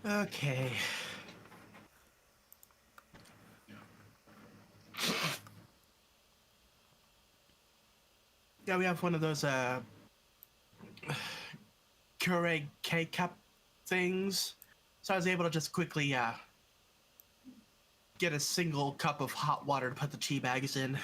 Okay. Yeah, we have one of those Keurig K-cup things. So I was able to just quickly get a single cup of hot water to put the tea bags in.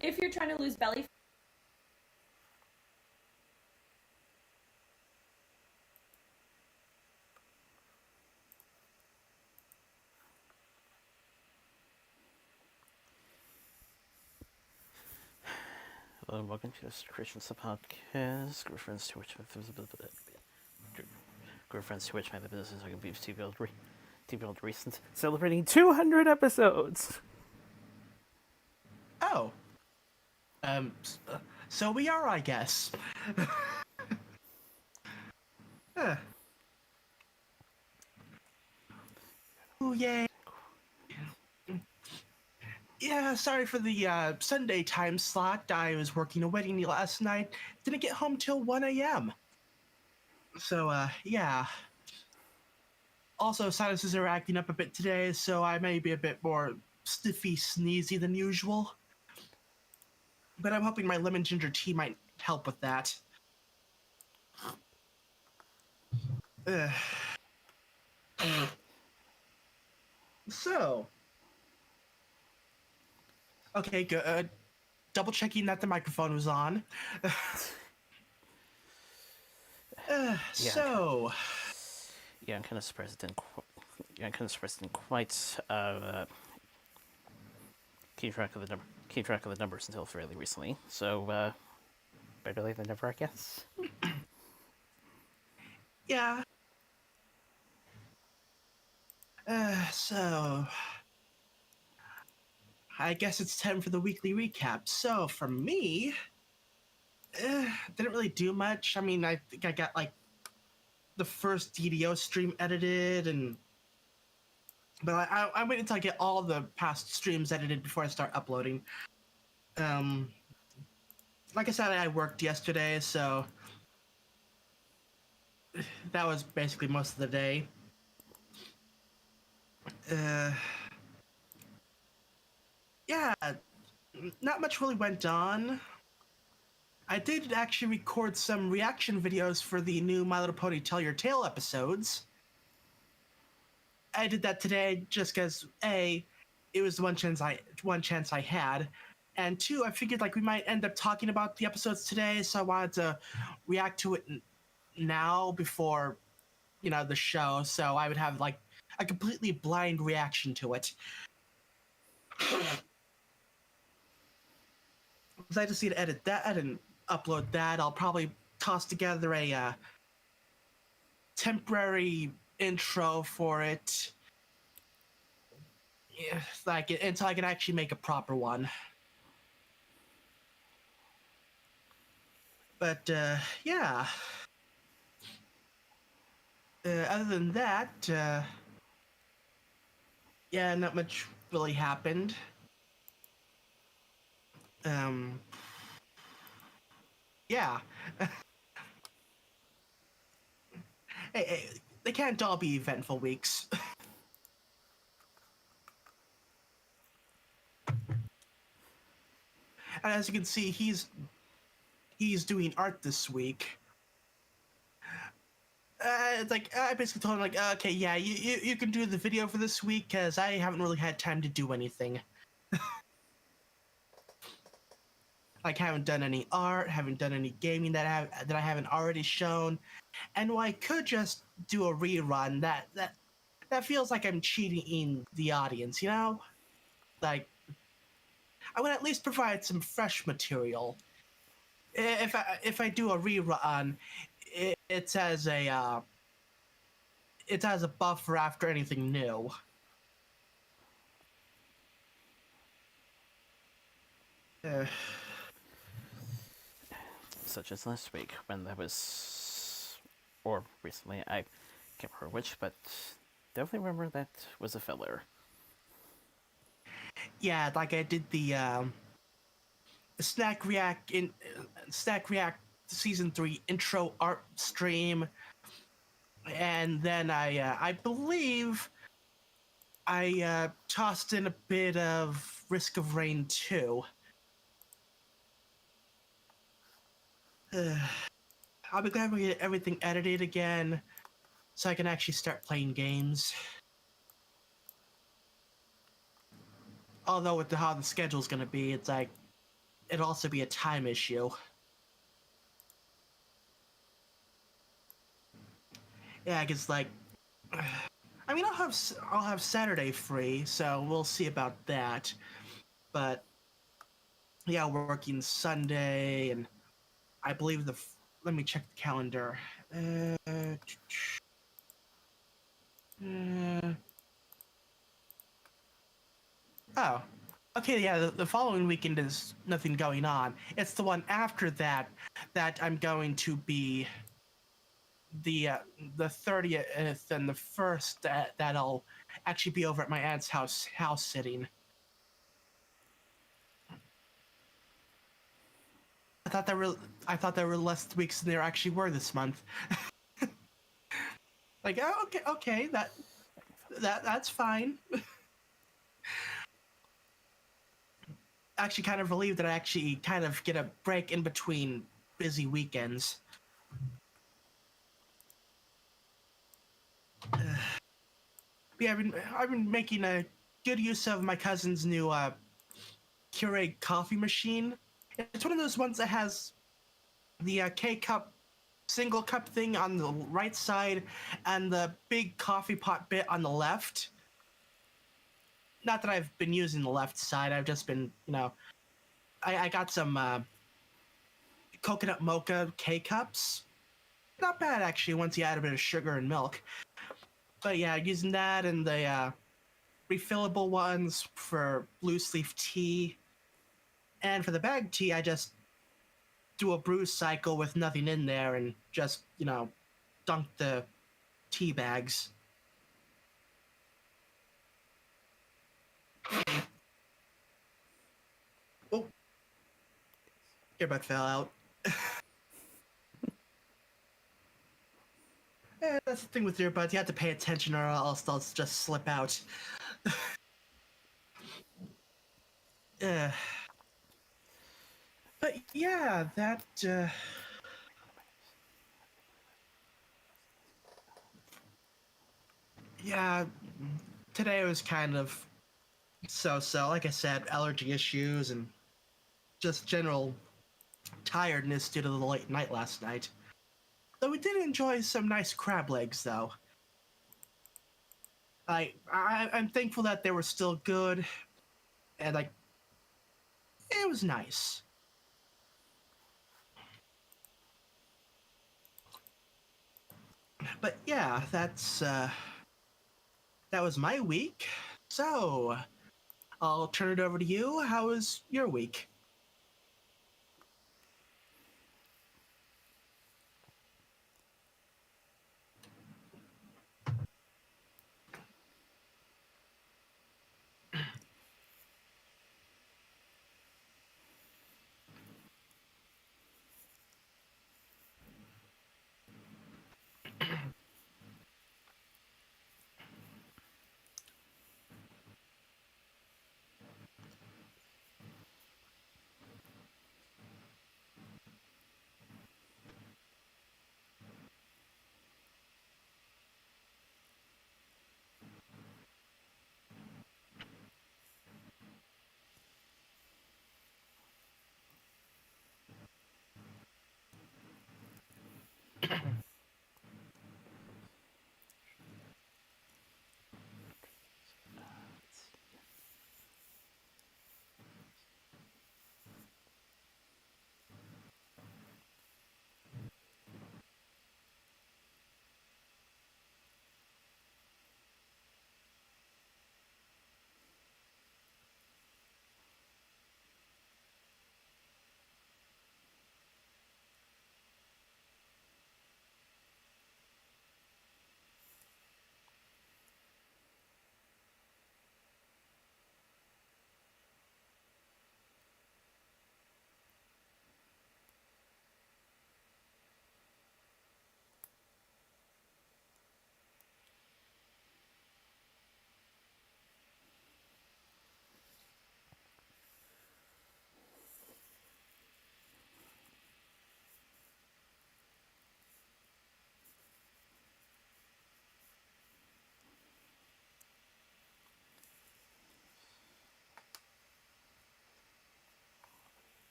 If you're trying to lose belly Hello and welcome to the Christians podcast. Girlfriends to which my business is like a TV recent celebrating 200 episodes. Oh. So we are, I guess. Huh. Oh, yay. Yeah, sorry for the Sunday time slot. I was working a wedding last night. Didn't get home till 1 a.m. So, yeah. Also, sinuses are acting up a bit today, so I may be a bit more stiffy, sneezy than usual. But I'm hoping my lemon ginger tea might help with that. Ugh. So, okay, good. Double checking that the microphone was on. So, Yeah, I'm kind of surprised it didn't quite keep track of the numbers until fairly recently. So better late than never, I guess. yeah. So, I guess it's time for the weekly recap. So, for me, didn't really do much. I mean, I think I got like the first DDO stream edited, but I wait until I get all the past streams edited before I start uploading. Like I said, I worked yesterday, so that was basically most of the day. Uh, yeah, not much really went on. I did actually record some reaction videos for the new My Little Pony Tell Your Tale episodes. I did that today just because A, it was the one chance I had, and two, I figured like we might end up talking about the episodes today, so I wanted to react to it now before the show, so I would have like a completely blind reaction to it. Because I just need to edit that and upload that. I'll probably toss together a temporary intro for it, yeah, like until I can actually make a proper one. But yeah. Other than that, yeah, not much really happened. Um, yeah. Hey, they can't all be eventful weeks. And as you can see, he's doing art this week. It's like I basically told him like, okay, yeah, you can do the video for this week because I haven't really had time to do anything. Like, haven't done any art, haven't done any gaming that I haven't already shown, and while I could just do a rerun, that feels like I'm cheating the audience, you know? Like, I would at least provide some fresh material. If I do a rerun, it's as a buffer after anything new. Uh, Such as last week when that was, or recently, I can't remember which, but definitely remember that was a filler. yeah, like I did the Snack React season 3 intro art stream, and then I believe I tossed in a bit of Risk of Rain 2. I'll be glad we get everything edited again so I can actually start playing games. Although with how the schedule's gonna be, it's like it'll also be a time issue. Yeah, because like, I mean, I'll have Saturday free, so we'll see about that. But yeah, working Sunday, and I believe let me check the calendar. Uh, uh, oh, okay, yeah. The following weekend is nothing going on. It's the one after that that I'm going to be the uh, the 30th and the first that'll actually be over at my aunt's house sitting. I thought there were I thought there were less weeks than there actually were this month. Like, oh, okay, that's fine. Actually, kind of relieved that I actually kind of get a break in between busy weekends. Yeah, I've been making a good use of my cousin's new Keurig coffee machine. It's one of those ones that has the K cup single cup thing on the right side and the big coffee pot bit on the left. Not that I've been using the left side. I've just been, I got some coconut mocha K cups. Not bad actually once you add a bit of sugar and milk. But yeah, using that and the refillable ones for loose leaf tea. And for the bag tea, I just do a brew cycle with nothing in there and just, dunk the tea bags. Oh, earbud fell out. That's the thing with earbuds. You have to pay attention or else they'll just slip out. uh, but yeah, that... yeah, today was kind of so-so. Like I said, allergy issues and just general tiredness due to the late night last night. Though we did enjoy some nice crab legs, though. I'm thankful that they were still good, and like, it was nice. But yeah, that was my week. So I'll turn it over to you. How was your week?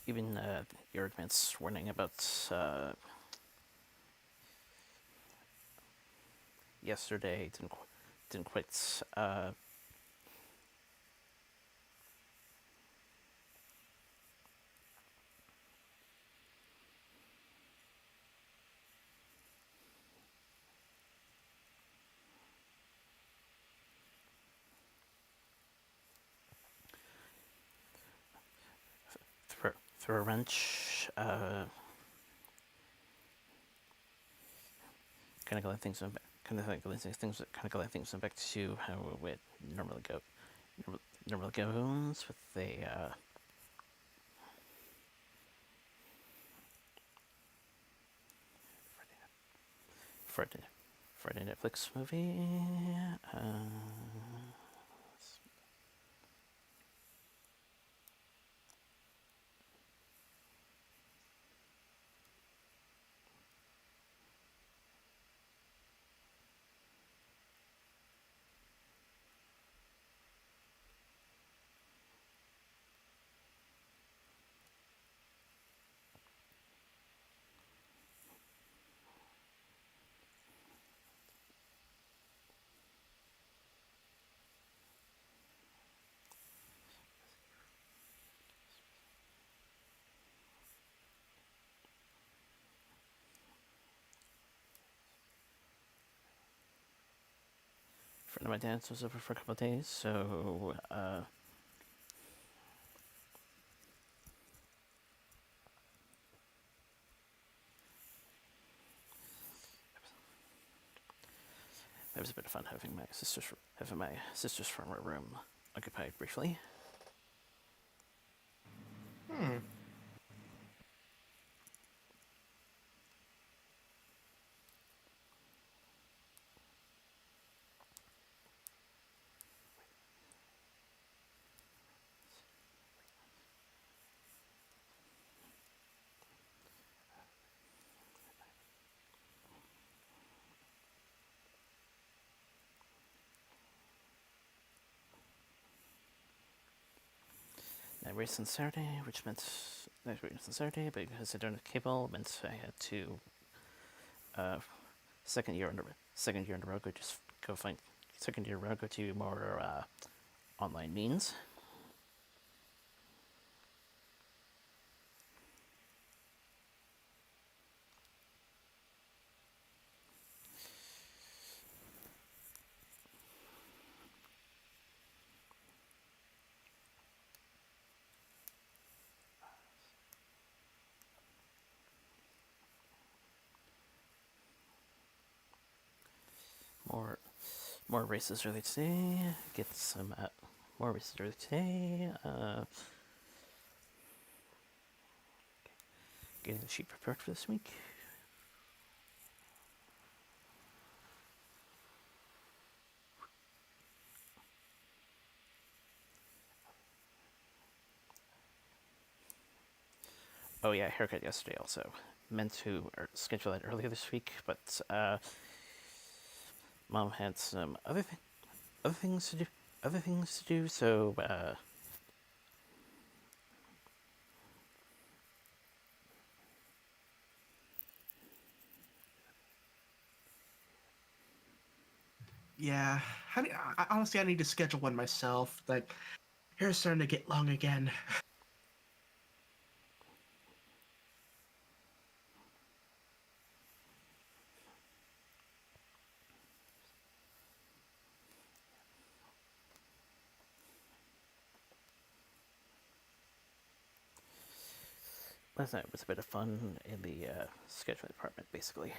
even the arguments warning about yesterday didn't quite throw a wrench. Kind of let things let things back to how it normally normally goes with a Friday, Friday Netflix movie. Friend of my dad's was over for a couple of days, so that was a bit of fun having my sister's former room occupied briefly. Hmm. Night race on Saturday, which meant night race on Saturday, but because I don't have cable, it meant I had to second year in a row go to more online means. More more races early today. Get some more races early today. Getting the sheet prepared for this week. Oh yeah, haircut yesterday also. Meant to schedule that earlier this week, but mom had some other things to do. So Yeah. Honestly, I need to schedule one myself. Like, hair's starting to get long again. last night was a bit of fun in the scheduling department, basically.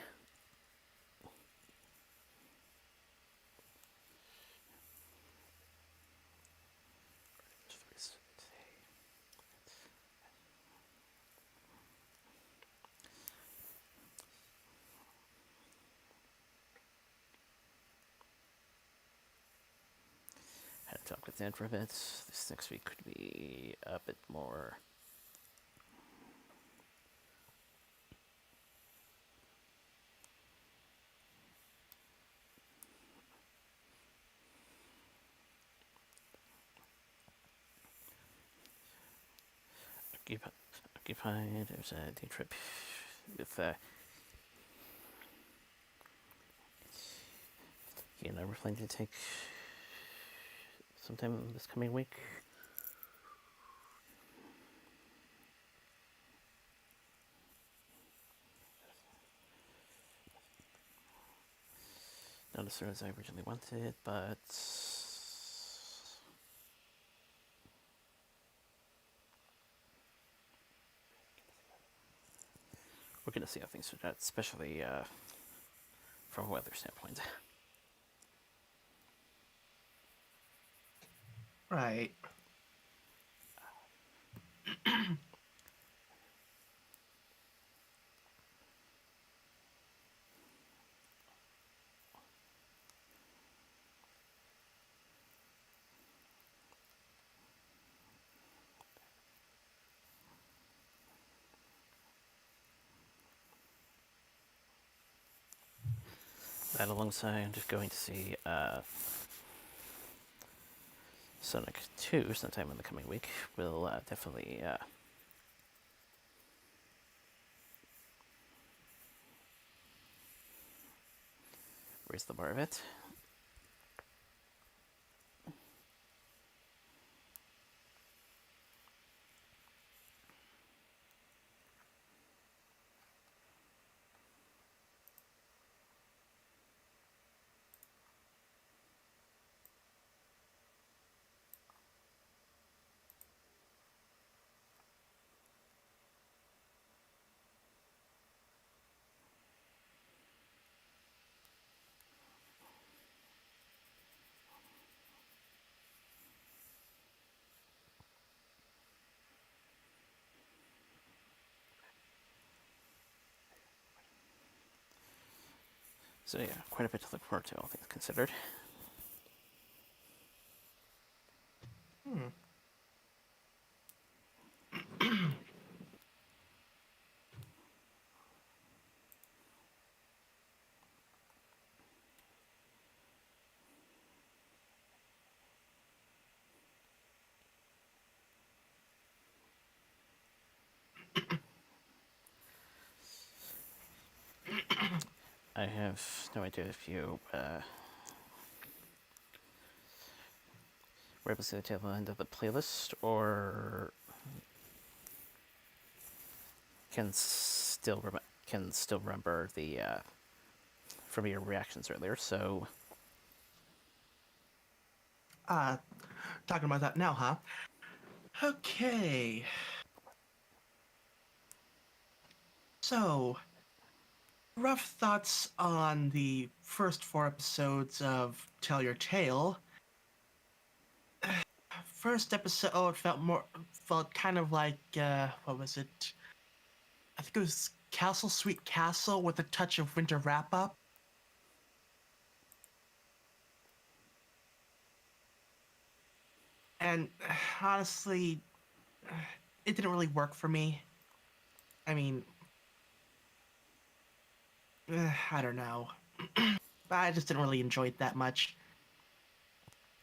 Had to talk with Dan for a bit. This next week could be a bit more. occupied. There's a day trip with he and I were planning to take sometime this coming week. Not as soon as I originally wanted, but we're gonna see how things turn out, especially from a weather standpoint. Right. That alongside going to see Sonic 2 sometime in the coming week will definitely raise the bar a bit. So yeah, quite a bit to look forward to, all things considered. Hmm. I have no idea if you were able to see the tail end of the playlist or can still remember the from your reactions earlier. So Talking about that now, huh? Okay. So, rough thoughts on the first 4 episodes of Tell Your Tale. First episode felt kind of like what was it? I think it was Castle Sweet Castle with a touch of winter wrap up. And honestly, it didn't really work for me. I mean, I don't know. I just didn't really enjoy it that much.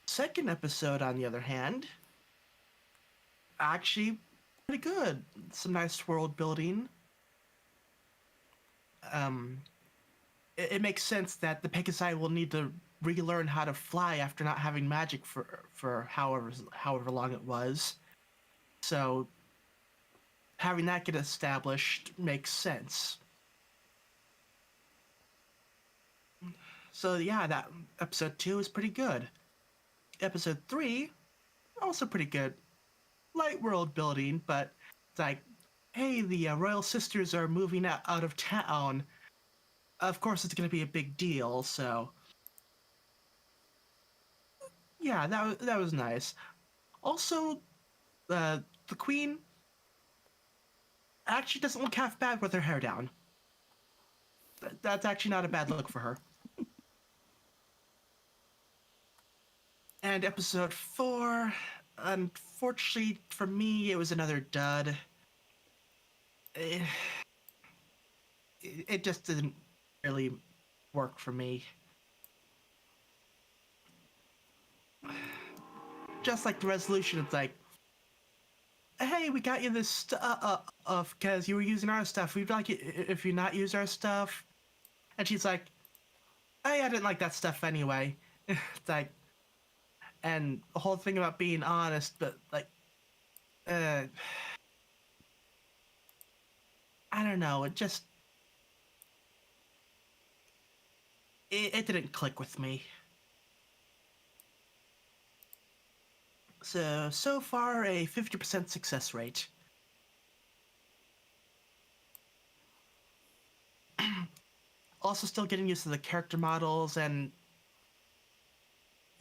Second episode, on the other hand, actually pretty good. Some nice world building. Um, it makes sense that the Pegasi will need to relearn how to fly after not having magic for however long it was. So having that get established makes sense. So yeah, that episode 2 is pretty good. Episode 3 also pretty good. Light world building, but it's like, hey, the royal sisters are moving out of town. Of course, it's going to be a big deal. So yeah, that was nice. Also, the queen actually doesn't look half bad with her hair down. That's actually not a bad look for her. And episode 4, unfortunately for me, it was another dud. It, it just didn't really work for me. Just like the resolution, it's like, hey, we got you this stuff because you were using our stuff. We'd like it if you not use our stuff. And she's like, hey, I didn't like that stuff anyway. It's like, and the whole thing about being honest, but like, uh, I don't know. It didn't click with me. So far, a 50% success rate. Also, still getting used to the character models, and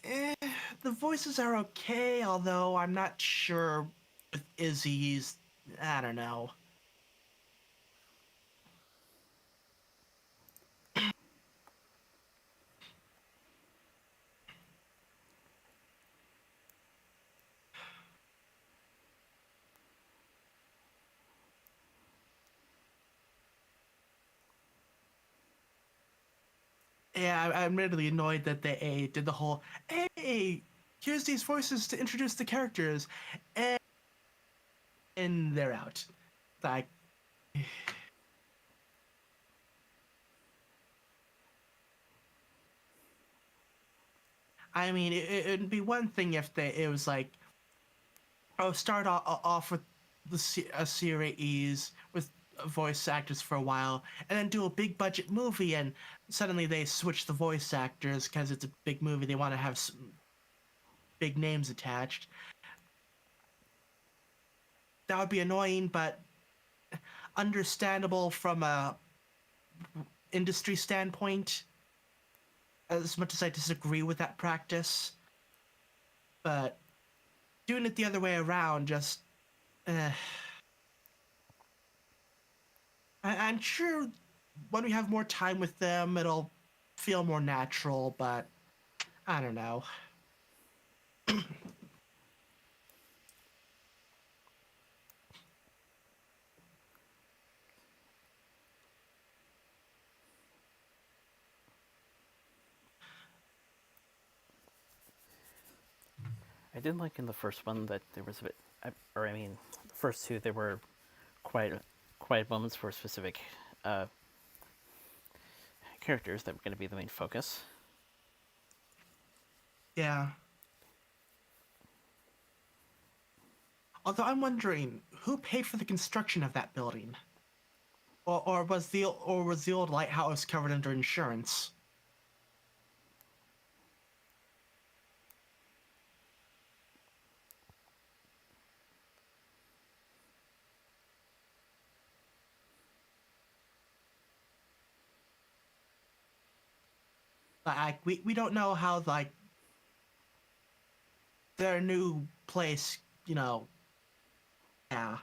eh, the voices are okay, although I'm not sure with Izzy's. I don't know. Yeah, I'm really annoyed that they did the whole, hey, here's these voices to introduce the characters, and they're out. Like, I mean, it'd be one thing if it was like, oh, start off with a series with voice actors for a while, and then do a big budget movie, and suddenly they switch the voice actors because it's a big movie. They want to have some big names attached. That would be annoying, but understandable from a industry standpoint. As much as I disagree with that practice, but doing it the other way around just. Uh, I'm sure when we have more time with them, it'll feel more natural, but I don't know. I did like in the first one that there was a bit, or I mean, the first two there were quiet, quiet moments for specific uh, characters that were going to be the main focus. Yeah. Although I'm wondering who paid for the construction of that building, or was the old lighthouse covered under insurance? Like we don't know how like their new place, you know. Yeah.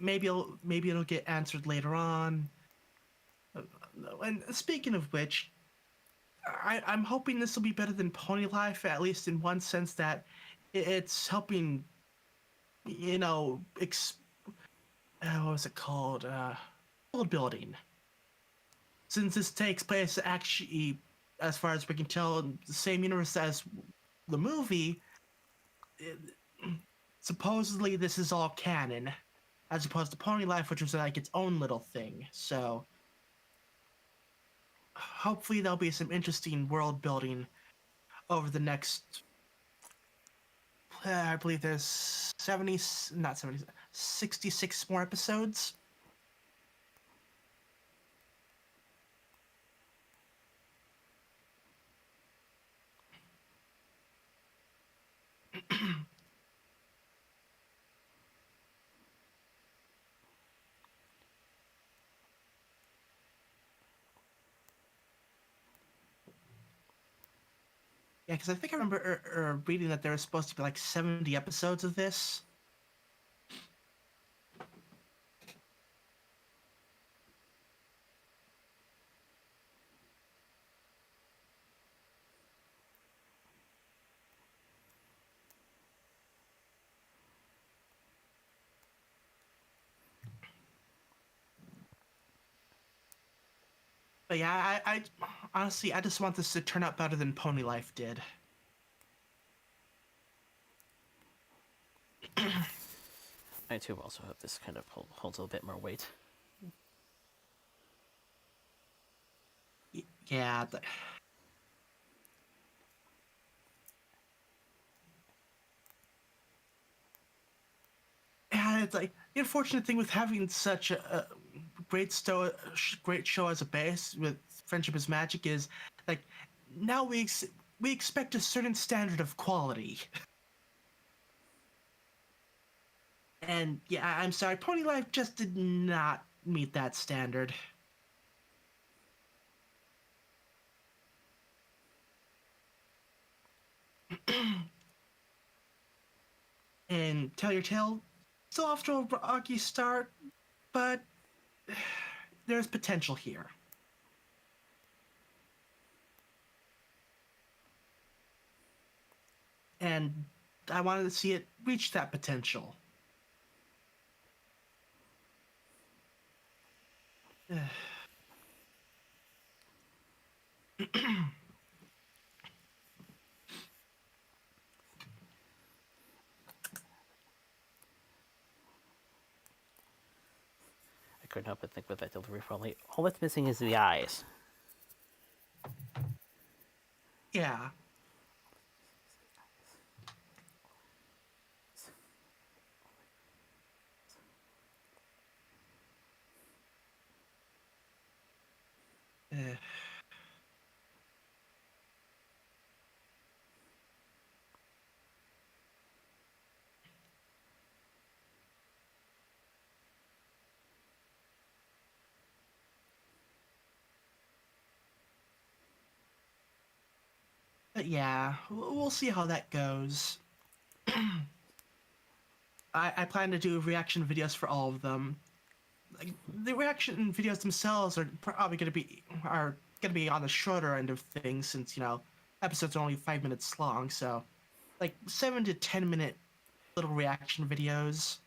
Maybe it'll get answered later on. And speaking of which, I'm hoping this will be better than Pony Life, at least in one sense that it's helping, you know, what was it called? World building. Since this takes place actually, as far as we can tell, in the same universe as the movie, it, supposedly this is all canon, as opposed to Pony Life, which was like its own little thing. So hopefully there'll be some interesting world building over the next. I believe there's 70, not 70, 66 more episodes. Yeah, because I think I remember reading that there was supposed to be like 70 episodes of this. But yeah, I honestly, I just want this to turn out better than Pony Life did. I too also hope this kind of holds a bit more weight. Yeah. Yeah, it's like the unfortunate thing with having such a great show as a base with Friendship is Magic is like now we expect a certain standard of quality. And yeah, I'm sorry, Pony Life just did not meet that standard. And Tell Your Tale, still off to a rocky start, but there's potential here. And I wanted to see it reach that potential. I couldn't help but think with that delivery probably all that's missing is the eyes. Yeah. Uh, but yeah, we'll see how that goes. I plan to do reaction videos for all of them. Like, the reaction videos themselves are probably gonna be on the shorter end of things since episodes are only 5 minutes long. So like 7 to 10 minute little reaction videos.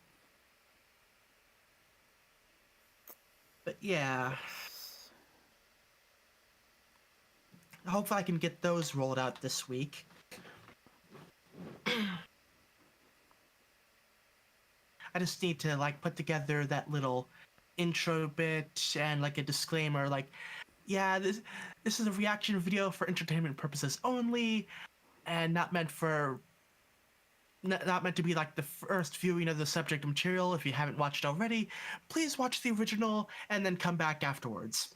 But yeah, Yes. hopefully I can get those rolled out this week. I just need to like put together that little intro bit and like a disclaimer like yeah, this is a reaction video for entertainment purposes only and not meant to be like the first viewing of the subject material. If you haven't watched already, please watch the original and then come back afterwards.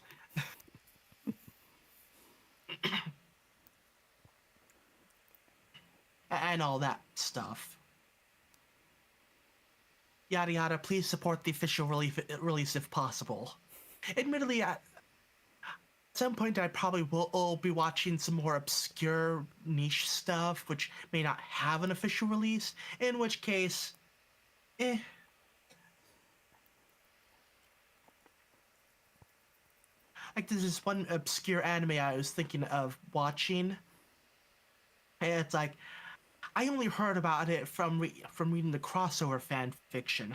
And all that stuff. Yada yada, please support the official release if possible. Admittedly, at some point I probably will be watching some more obscure niche stuff which may not have an official release, in which case, eh. Like there's this one obscure anime I was thinking of watching. And it's like I only heard about it from reading the crossover fan fiction.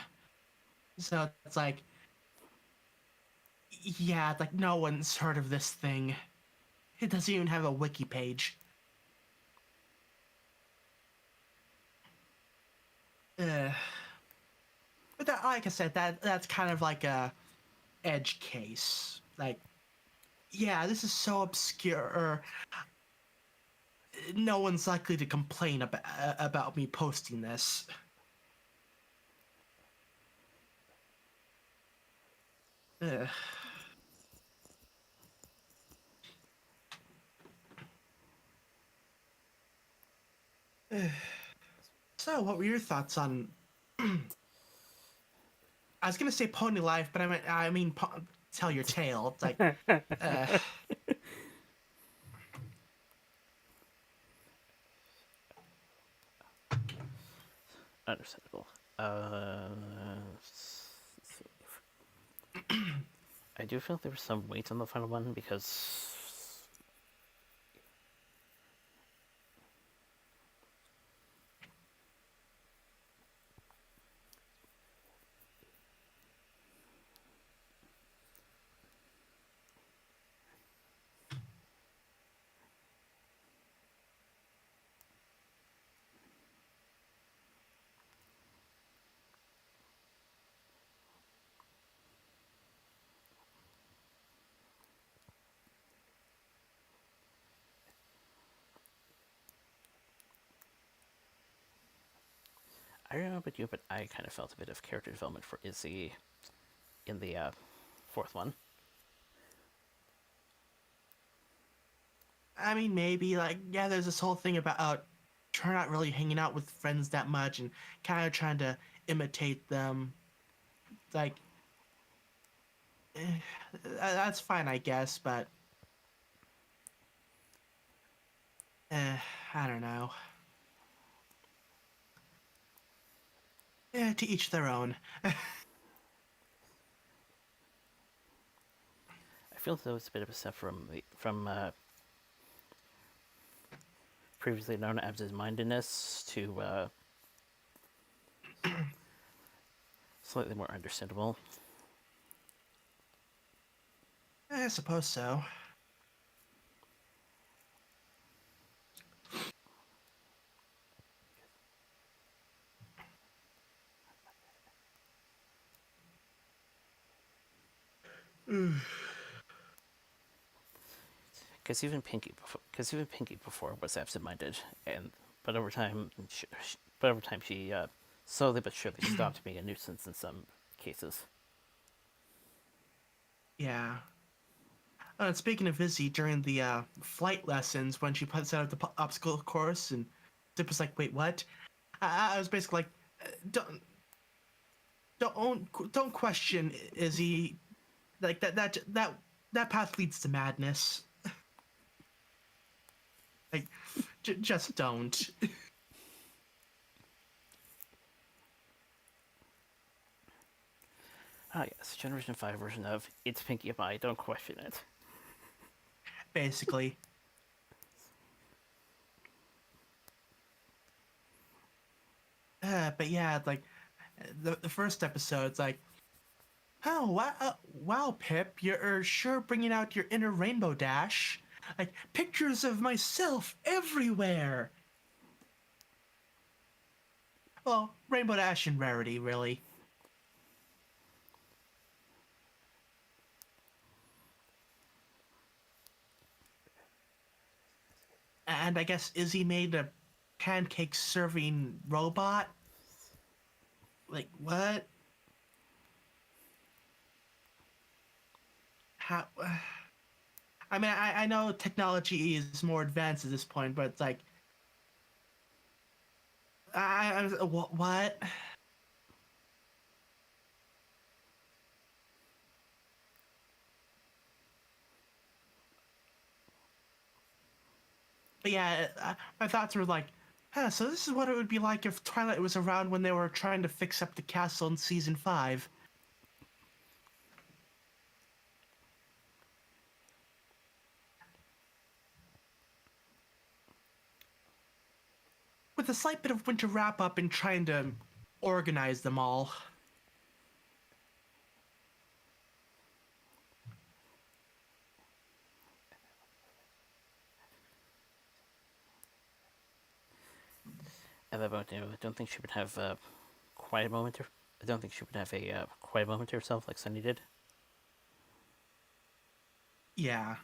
So it's like, yeah, like no one's heard of this thing. It doesn't even have a wiki page. Uh, but that, like I said, that's kind of like a edge case. Like, yeah, this is so obscure. No one's likely to complain about me posting this. Uh, so, what were your thoughts on? I was gonna say Pony Life, but I mean Tell Your Tale. It's like, uh, Understandable. I do feel there was some weight on the final one because I don't know about you, but I kind of felt a bit of character development for Izzy in the fourth one. I mean, maybe like yeah, there's this whole thing about her not really hanging out with friends that much and kind of trying to imitate them. Like, eh, that's fine, I guess, but I don't know. To each their own. I feel as though it's a bit of a step from previously known absent-mindedness to slightly more understandable. I suppose so. Because even Pinky before was absent-minded, and but over time, she slowly but surely stopped being a nuisance in some cases. Yeah. And speaking of Izzy, during the flight lessons, when she puts out the obstacle course, and Zip was like, "Wait, what?" I was basically like, "Don't question Izzy. Like that path leads to madness. Like, just don't." Ah, yes, Generation 5 version of It's Pinkie Pie, don't question it. Basically. But yeah, like the first episode's like, "Oh wow, Pip, you're sure bringing out your inner rainbow dash. Like pictures of myself everywhere." Well, rainbow dash and rarity, really. And I guess Izzy made a pancake serving robot. Like what? How? I mean, I know technology is more advanced at this point, but it's like, what? But yeah, my thoughts were like, so this is what it would be like if Twilight was around when they were trying to fix up the castle in season 5. With a slight bit of winter wrap up and trying to organize them all. At that point, I don't think she would have a quiet moment. I don't think she would have a quiet moment to herself like Sunny did. Yeah.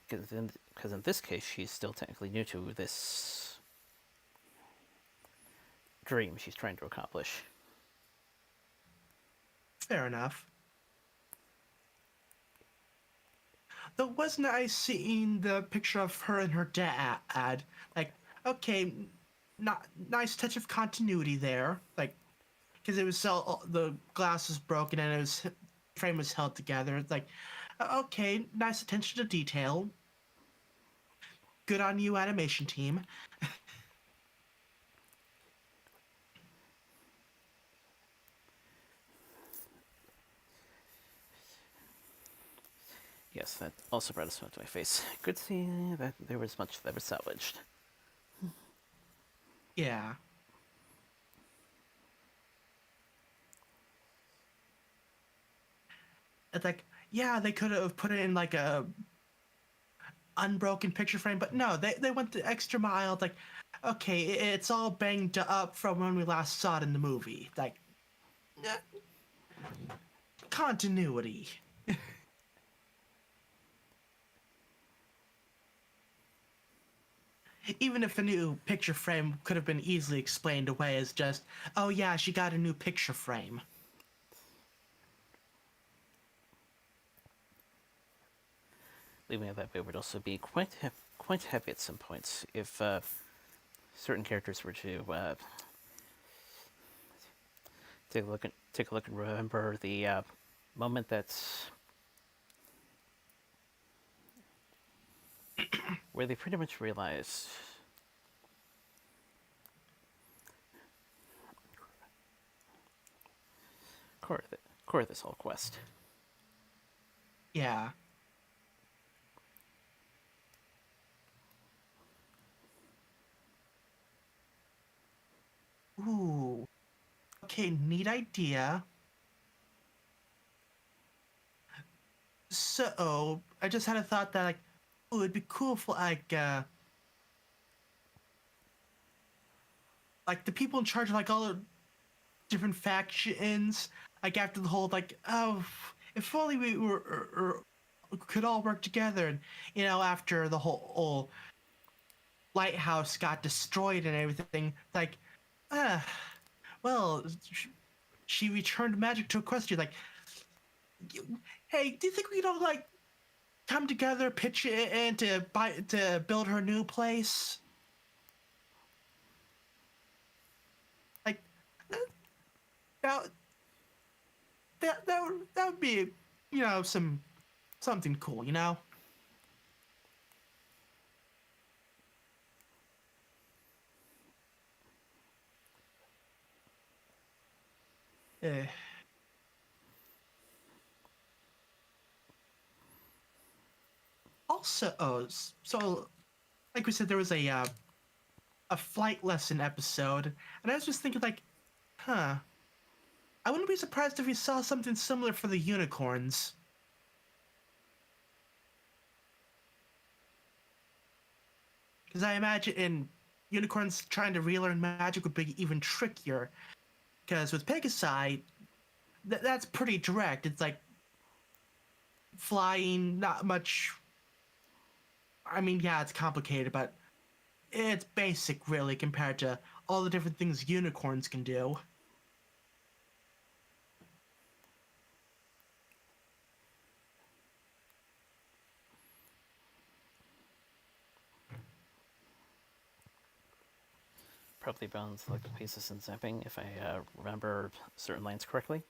Because in this case, she's still technically new to this dream she's trying to accomplish. Fair enough. Though it was nice seeing the picture of her and her dad. Like, okay, not nice touch of continuity there. Like, because it was the glass was broken and frame was held together. It's like, okay, nice attention to detail. Good on you, animation team. Yes, that also brought a smile to my face. Good to see that there was much that was salvaged. Yeah. It's like, yeah, they could have put it in like a unbroken picture frame, but no, they went the extra mile. It's like, okay, it's all banged up from when we last saw it in the movie. Like, eh, continuity. even if a new picture frame could have been easily explained away as just, oh yeah, she got a new picture frame. Leaving it that way would also be quite heavy at some points if certain characters were to take a look and remember the moment that's where they pretty much realize core of this whole quest. Yeah. Ooh. Okay, neat idea. So, I just had a thought that, like, ooh, it'd be cool if, like, the people in charge of, like, all the different factions, like, after the whole, like, oh, if only we could all work together, and, after the whole lighthouse got destroyed and everything, like, ah, well, she returned magic to Equestria, like, hey, do you think we don't, like, come together, pitch it in to build her new place? Like, that that would be, something cool, Uh, also, oh, so like we said, there was a flight lesson episode, and I was just thinking, like, huh, I wouldn't be surprised if we saw something similar for the unicorns. Because I imagine in unicorns trying to relearn magic would be even trickier. Because with Pegasi, that's pretty direct. It's like flying, not much. I mean, yeah, it's complicated, but it's basic, really, compared to all the different things unicorns can do. Probably bounds like pieces and zapping, if I remember certain lines correctly.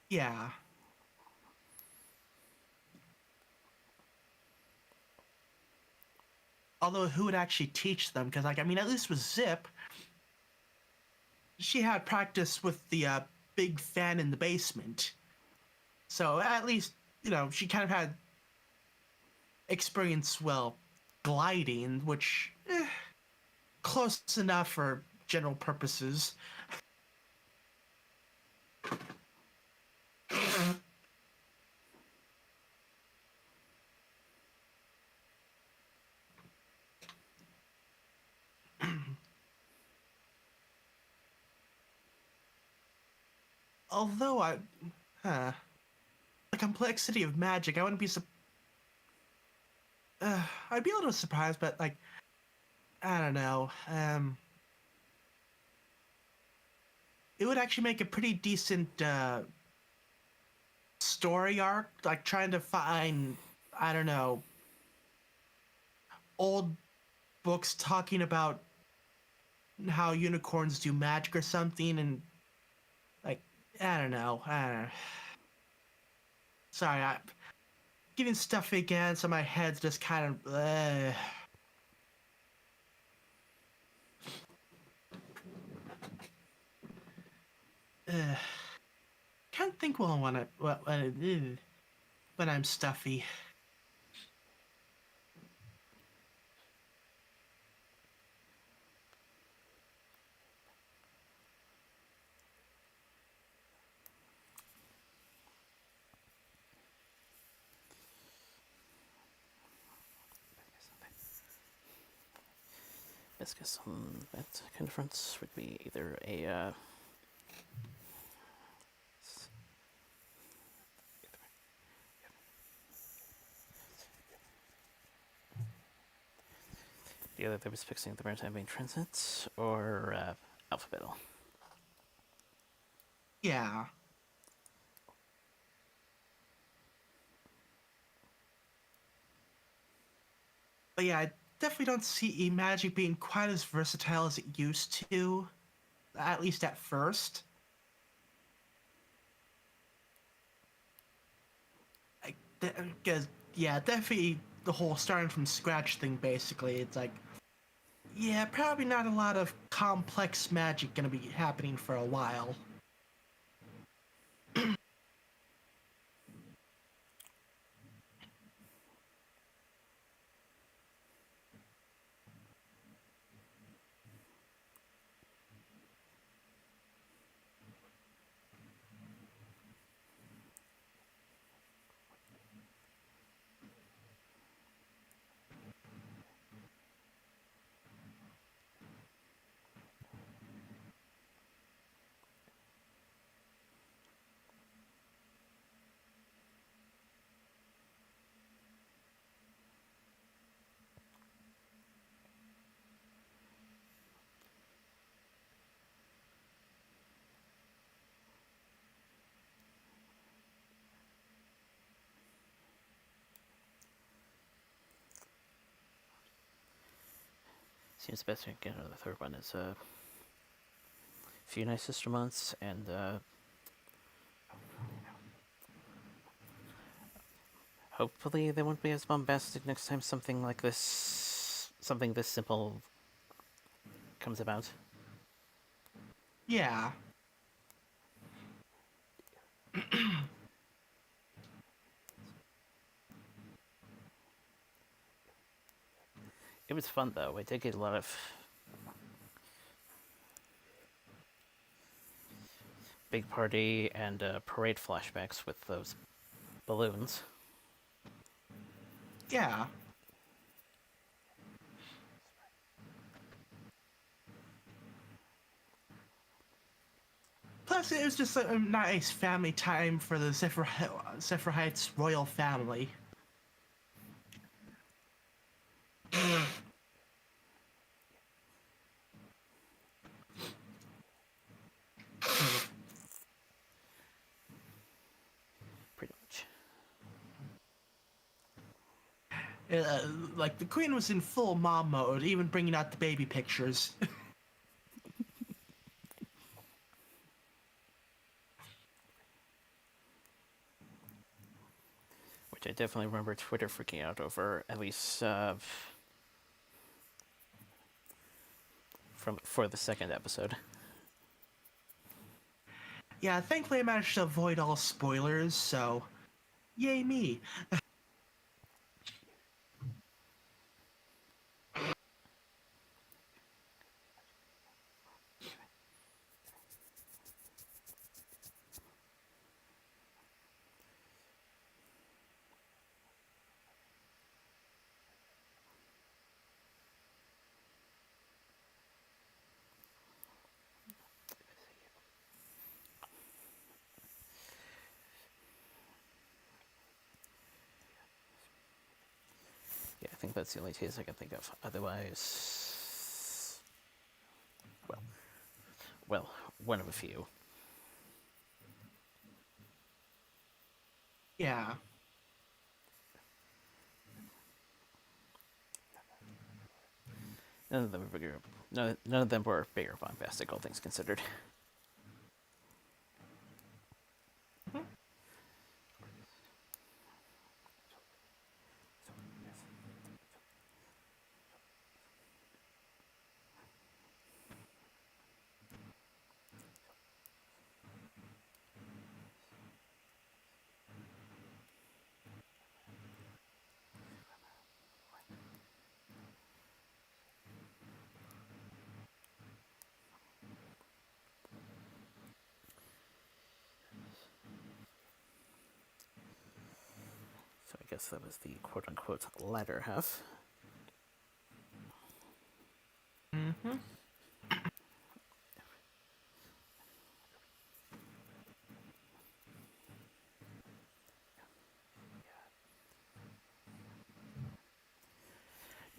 Yeah. Although, who would actually teach them? Because, like, I mean, at least with Zip, she had practice with the big fan in the basement. So at least, she kind of had experience, well, gliding, which, close enough for general purposes. Although the complexity of magic, I wouldn't be I'd be a little surprised, but, like, I don't know. It would actually make a pretty decent story arc, like trying to find, I don't know, old books talking about how unicorns do magic or something, and, like, I don't know. Sorry, I'm getting stuffy again, so my head's just kind of. Can't think well when I'm stuffy. Best guess on that conference would be either a The other that was fixing the maritime main transit, or alphabetical. Yeah. But yeah, I definitely don't see Magic being quite as versatile as it used to, at least at first. Because, yeah, definitely the whole starting from scratch thing, basically. It's like, yeah, probably not a lot of complex magic gonna be happening for a while. Seems best to get another third one is a few nice sister months, and hopefully they won't be as bombastic next time something like this, something this simple comes about. Yeah. It was fun though. I did get a lot of big party and parade flashbacks with those balloons. Yeah. Plus, it was just a nice family time for the Zephyr Heights royal family. Pretty much. Like, the queen was in full mom mode, even bringing out the baby pictures. Which I definitely remember Twitter freaking out over, at least for the second episode. Yeah, thankfully I managed to avoid all spoilers, so yay me. Yeah, I think that's the only taste I can think of. Otherwise, well, one of a few. Yeah. None of them were bigger. None of them were bigger bombastic, all things considered. So I guess that was the quote-unquote latter half. Mm-hmm.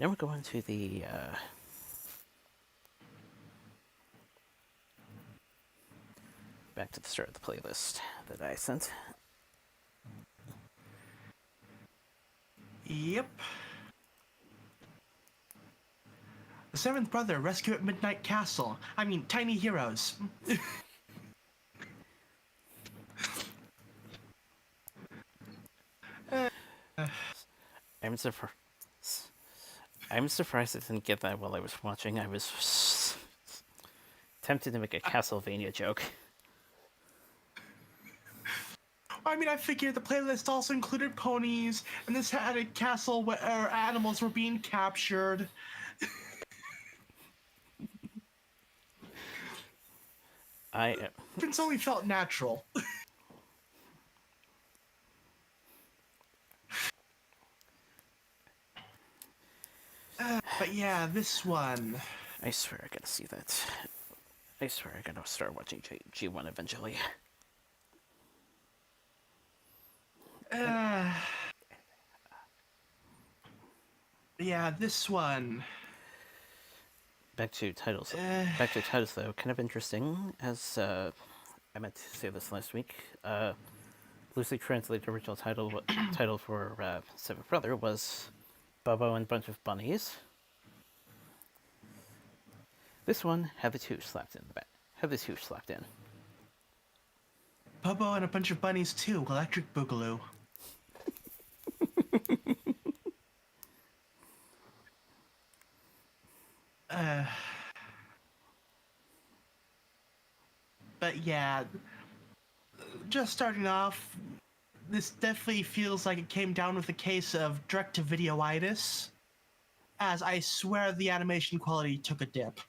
Now we're going to the back to the start of the playlist that I sent. Yep. The Seventh Brother, Rescue at Midnight Castle. I mean, Tiny Heroes. I'm surprised. I'm surprised I didn't get that while I was watching. I was tempted to make a Castlevania joke. I mean, I figured the playlist also included ponies, and this had a castle where animals were being captured. It's only felt natural. But yeah, this one. I swear I gotta see that. I swear I gotta start watching G1 eventually. Yeah, this one. Back to titles. Back to titles, though. Kind of interesting, as I meant to say this last week. Loosely translated original title for Seventh Brother was Bobo and Bunch of Bunnies. This one had the two slapped in the back. Had the two slapped in. Bobo and a bunch of bunnies too. Electric Boogaloo. But yeah, just starting off, this definitely feels like it came down with a case of direct-to-video-itis, as I swear the animation quality took a dip.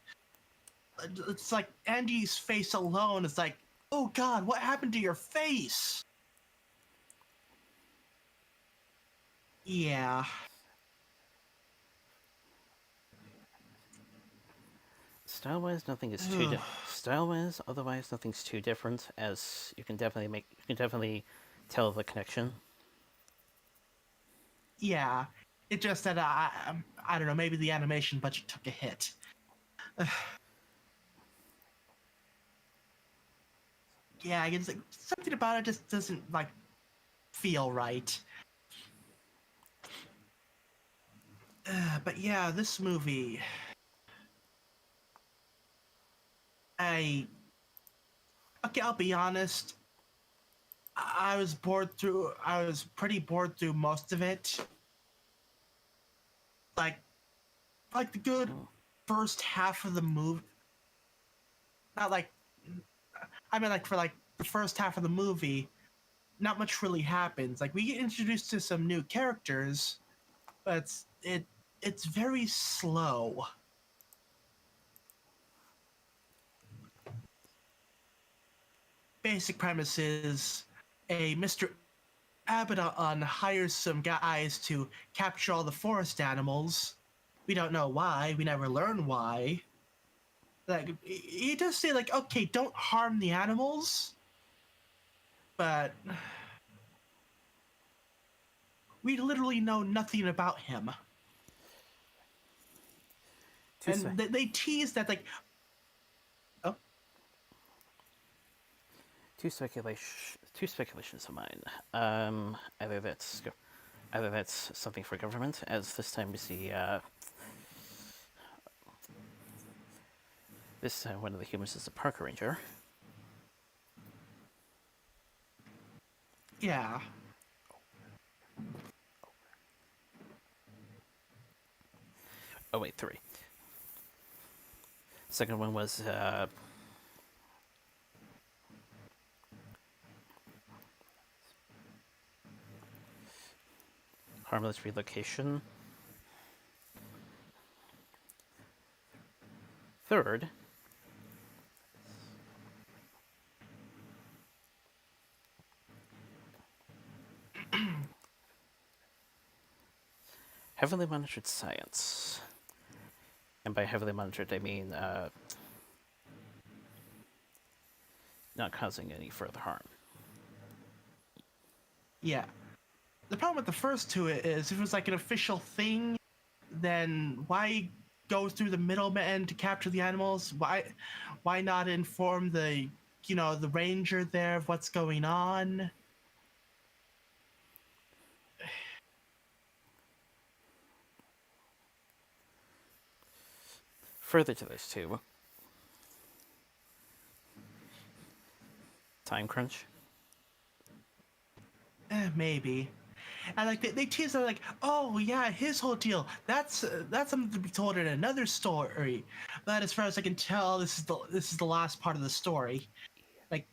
It's like Andy's face alone is like, oh god, what happened to your face? Yeah. Style-wise, nothing is too style-wise, otherwise nothing's too different. As you can definitely tell the connection. Yeah. It just that I don't know, maybe the animation budget took a hit. Yeah, it's like something about it just doesn't like feel right. But yeah, this movie, okay, I'll be honest. I was pretty bored through most of it. Like the good first half of the movie. Not like, I mean, like for like the first half of the movie, not much really happens. Like we get introduced to some new characters, but it's very slow. Basic premise is a Mr. Abaddon hires some guys to capture all the forest animals. We don't know why. We never learn why. Like he does say, like, okay, don't harm the animals, but we literally know nothing about him. And they tease that, like, oh, Two speculations of mine. Either that's something for government, as this time we see this time one of the humans is a park ranger. yeah. Oh wait, 3. Second one was harmless relocation. Third, heavily monitored science. And by heavily monitored, I mean not causing any further harm. Yeah. The problem with the first two is if it was like an official thing, then why go through the middleman to capture the animals? Why not inform the the ranger there of what's going on? Further to this too, time crunch. Maybe. And like they tease it like, oh yeah, his whole deal. That's something to be told in another story. But as far as I can tell, this is the last part of the story. Like,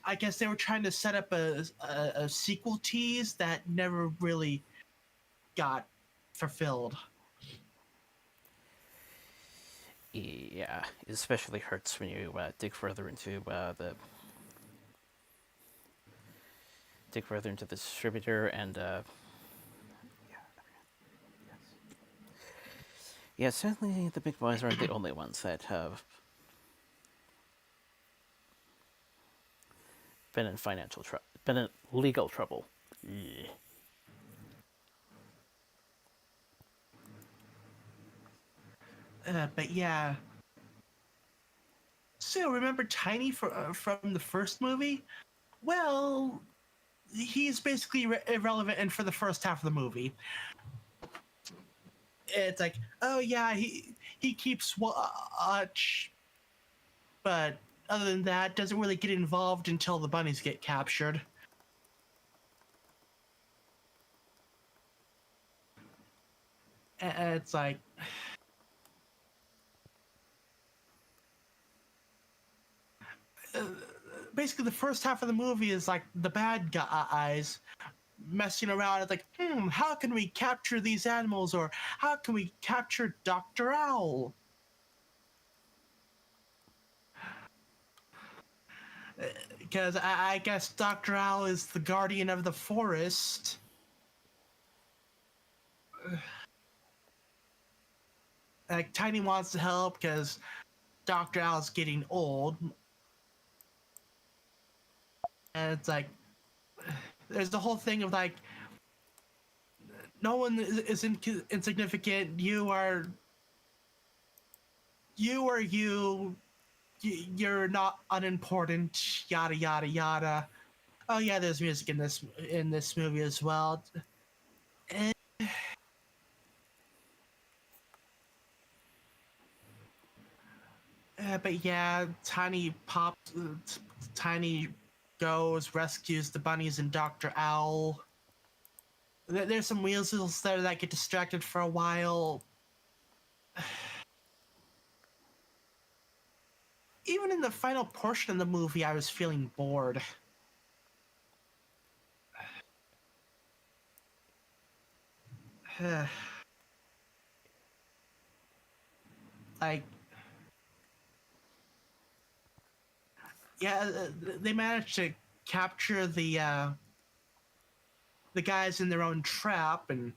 I guess they were trying to set up a sequel tease that never really got fulfilled. Yeah, it especially hurts when you dig further into the distributor and yeah, certainly the big boys aren't the only ones that have been in been in legal trouble. Yeah. But yeah. So remember Tiny from the first movie? Well, he's basically irrelevant and for the first half of the movie. It's like, oh yeah, he keeps watch, but other than that, doesn't really get involved until the bunnies get captured. And it's like, basically the first half of the movie is like the bad guys messing around. It's like, how can we capture these animals, or how can we capture Dr. Owl? Because I guess Dr. Owl is the guardian of the forest. Like, Tiny wants to help because Dr. Owl's getting old. And it's like, there's the whole thing of like, no one is insignificant. You are you. You're not unimportant. Yada yada yada. Oh yeah, there's music in this movie as well. And, but yeah, Tiny goes, rescues the bunnies and Dr. Owl. There's some weasels there that get distracted for a while. Even in the final portion of the movie, I was feeling bored. Like, yeah, they managed to capture the guys in their own trap, and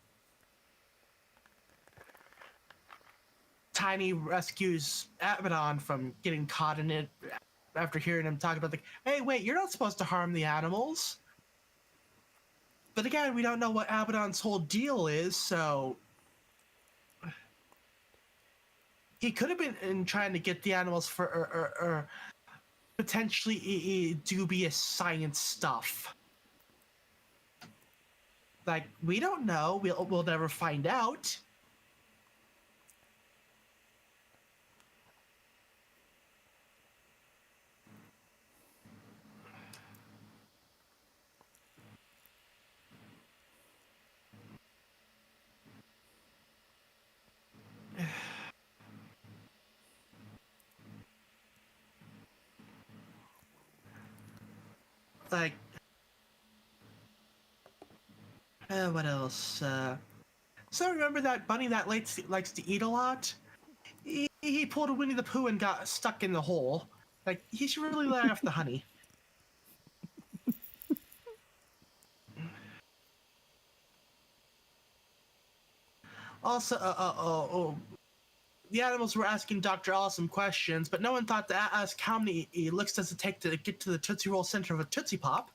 Tiny rescues Abaddon from getting caught in it after hearing him talk about, like, hey, wait, you're not supposed to harm the animals. But again, we don't know what Abaddon's whole deal is, so he could have been in trying to get the animals for or potentially dubious science stuff. Like, we don't know. We'll never find out. Like, what else? So remember that bunny that likes to eat a lot? He pulled a Winnie the Pooh and got stuck in the hole. Like, he should really let off the honey. Also, the animals were asking Dr. Owl some questions, but no one thought to ask how many licks does it take to get to the Tootsie Roll center of a Tootsie Pop.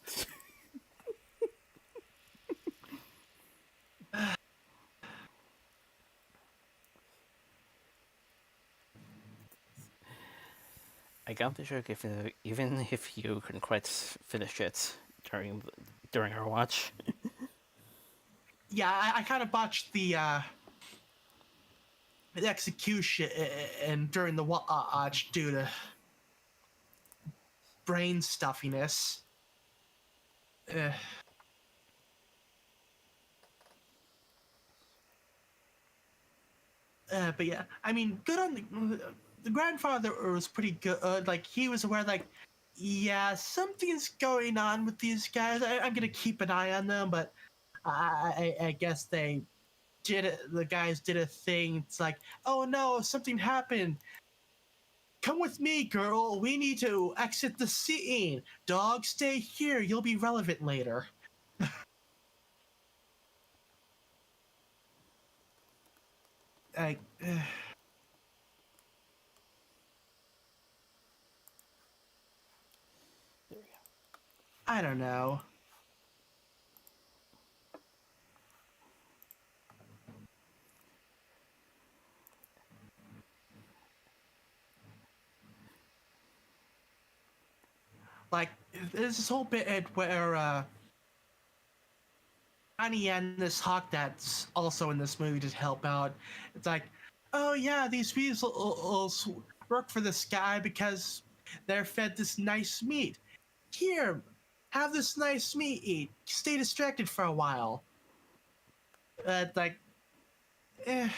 I got the joke even if you couldn't quite finish it during our watch. Yeah, I kind of botched the execution and during the watch due to brain stuffiness. Uh, but yeah, I mean, good on the grandfather was pretty good. Like he was aware, like, yeah, something's going on with these guys. I'm gonna keep an eye on them, but I guess they did it. The guys did a thing. It's like, oh no, something happened. Come with me, girl. We need to exit the scene. Dog, stay here. You'll be relevant later. I, There we go. I don't know. Like, there's this whole bit where Annie and this hawk that's also in this movie to help out. It's like, oh yeah, these weasels work for this guy because they're fed this nice meat. Here, have this nice meat. Eat. Stay distracted for a while. Like, eh.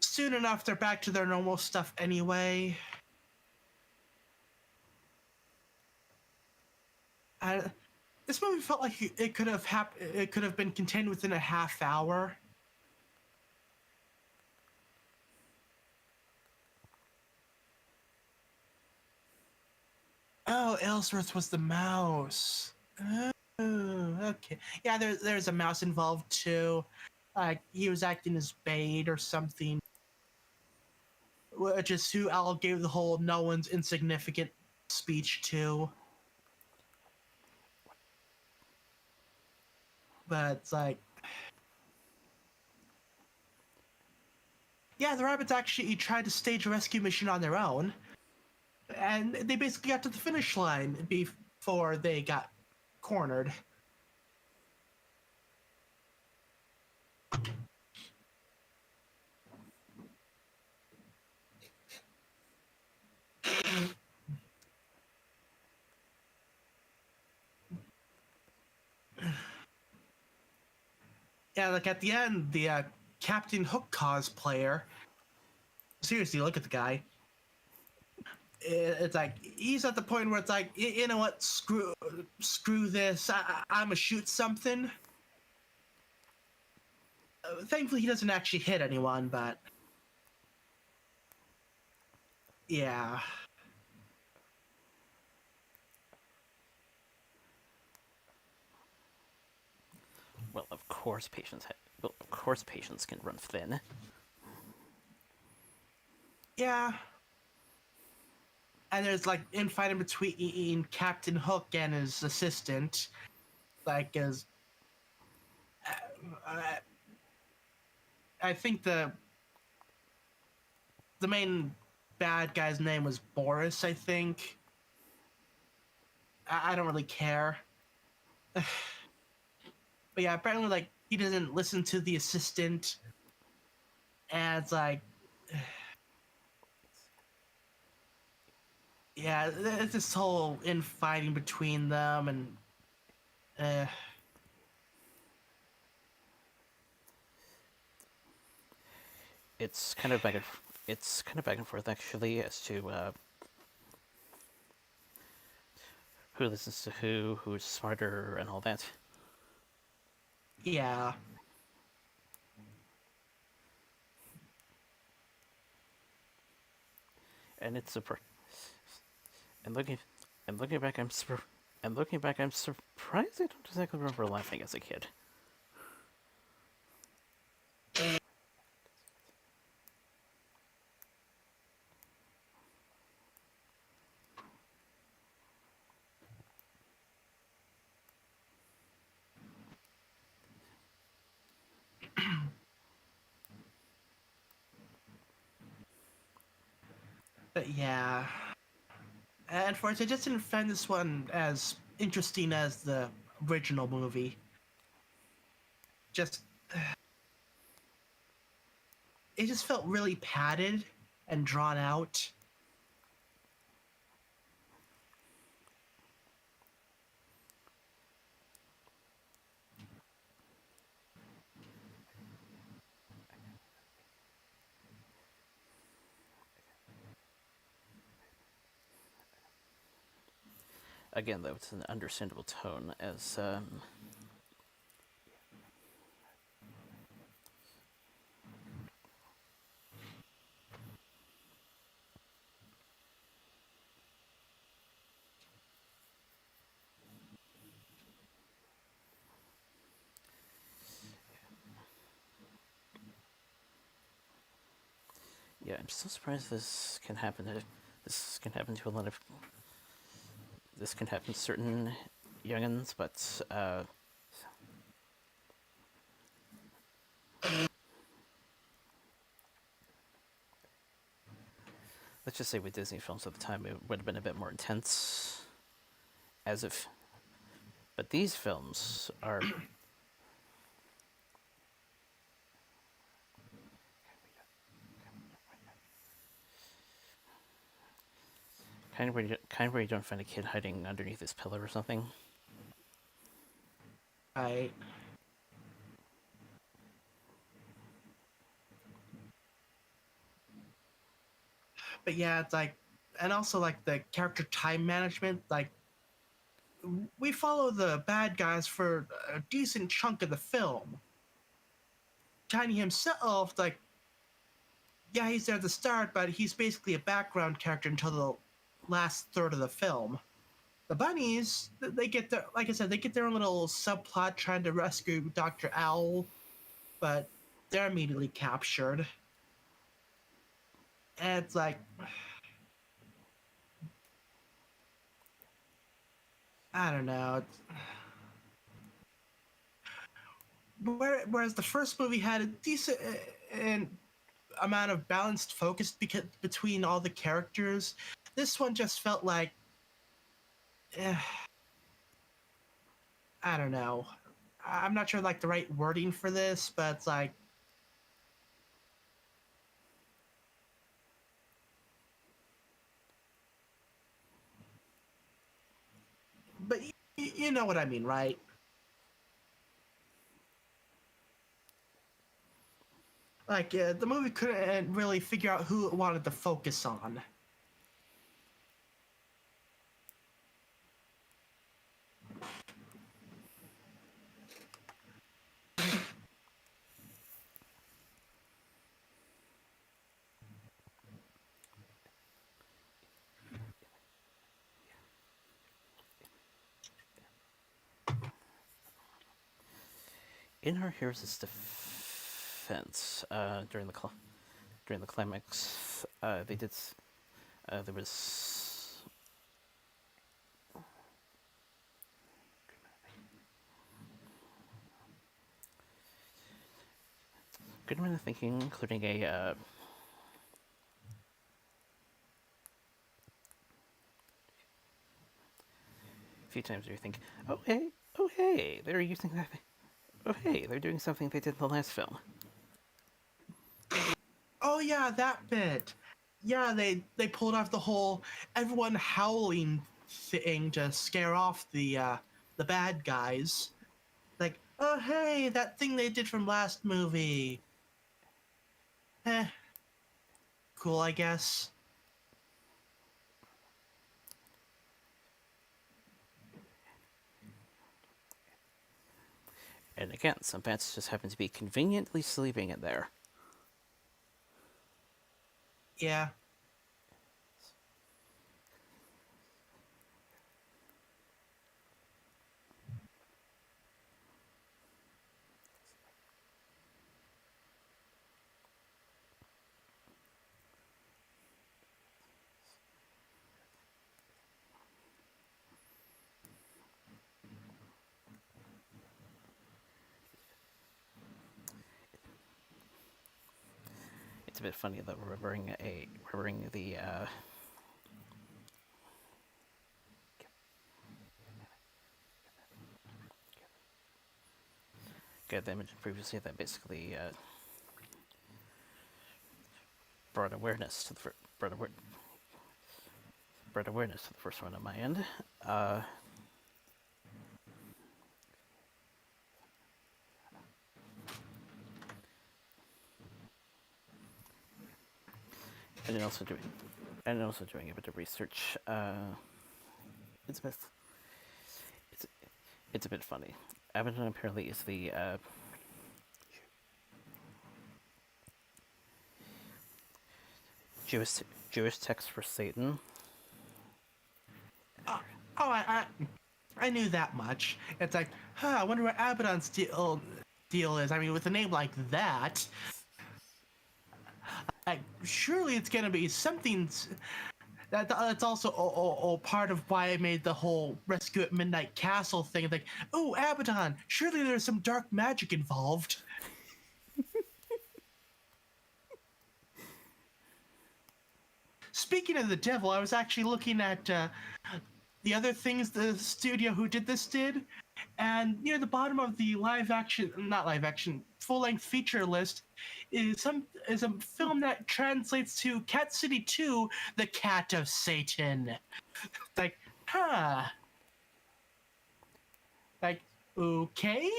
Soon enough, they're back to their normal stuff anyway. This movie felt like it could have it could have been contained within a half hour. Oh, Ellsworth was the mouse. Oh, okay. Yeah, there's a mouse involved too. Like he was acting as bait or something. Which is who Al gave the whole "no one's insignificant" speech to. But it's like, yeah, the rabbits actually tried to stage a rescue mission on their own, and they basically got to the finish line before they got cornered. Yeah, like at the end, the Captain Hook cosplayer. Seriously, look at the guy. It's like he's at the point where it's like, you know what? Screw this. I'ma shoot something. Thankfully, he doesn't actually hit anyone, but yeah. Well, of course patience can run thin. Yeah. And there's like infighting between Captain Hook and his assistant. Like, as uh, I think the main bad guy's name was Boris. I think. I don't really care. But yeah, apparently, like he doesn't listen to the assistant, and it's like, yeah, it's this whole infighting between them, and uh, It's kind of back and it's kind of back and forth actually as to who listens to who's smarter, and all that. yeah. And it's super. And looking and looking back, I'm surprised I don't exactly remember laughing as a kid. But yeah. And for it, I just didn't find this one as interesting as the original movie. Just it just felt really padded and drawn out. Again, though, it's an understandable tone as yeah, I'm so surprised this can happen to a lot of this can happen to certain youngins, but let's just say with Disney films at the time, it would have been a bit more intense, as if. But these films are kind of where you don't find a kid hiding underneath his pillow or something. Right. But yeah, it's like, and also like the character time management. Like, we follow the bad guys for a decent chunk of the film. Tiny himself, like, yeah, he's there at the start, but he's basically a background character until the last third of the film. The bunnies, they get their, like I said, they get their own little subplot trying to rescue Dr. Owl, but they're immediately captured. And it's like, I don't know. Whereas the first movie had a decent amount of balanced focus between all the characters, this one just felt like, eh, I don't know. I'm not sure like the right wording for this, but it's like, but you know what I mean, right? Like the movie couldn't really figure out who it wanted to focus on. In her hero's defense, during the climax, they did. There was. Good amount of thinking, including a few times where you think, oh hey, they're using that. Oh hey, they're doing something they did in the last film. Oh yeah, that bit. Yeah, they pulled off the whole everyone howling thing to scare off the bad guys. Like, oh hey, that thing they did from last movie. Eh, cool, I guess. And again, some bats just happen to be conveniently sleeping in there. Yeah. it's a bit funny that remembering the get the image previously that basically brought awareness to the brought awareness to the first one on my end. And then also doing a bit of research. It's a bit it's a bit funny. Abaddon apparently is the Jewish text for Satan. Oh, I knew that much. It's like, I wonder what Abaddon's deal is. I mean, with a name like that, surely it's gonna be something. That's also part of why I made the whole Rescue at Midnight Castle thing. Like, oh, Abaddon, surely there's some dark magic involved. Speaking of the devil, I was actually looking at the other things the studio who did this did, and near the bottom of the full-length feature list is a film that translates to Cat City 2, The Cat of Satan. Like, like, okay.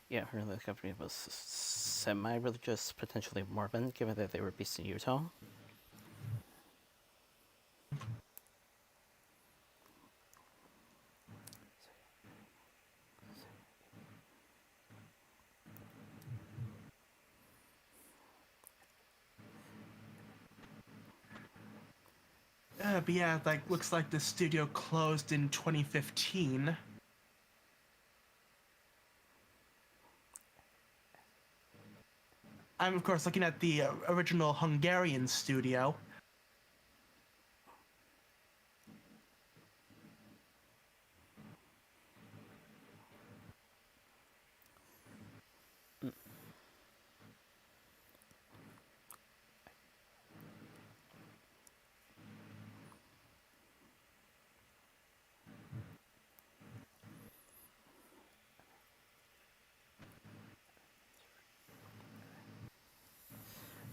Yeah, apparently the company was semi-religious, potentially Mormon, given that they were based in Utah. But yeah, like, looks like the studio closed in 2015. I'm, of course, looking at the original Hungarian studio.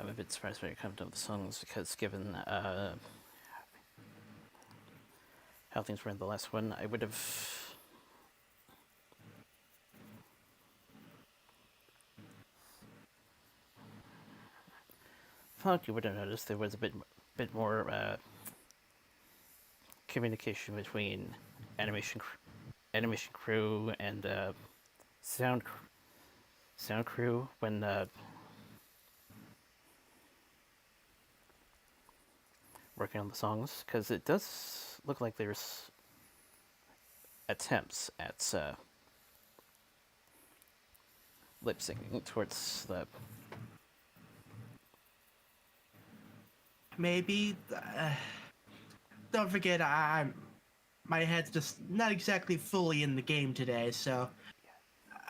I'm a bit surprised when it comes to the songs, because given how things were in the last one, I would have thought you would have noticed there was a bit more communication between animation crew and sound crew when working on the songs, because it does look like there's attempts at lip syncing towards the. Maybe. Don't forget, my head's just not exactly fully in the game today, so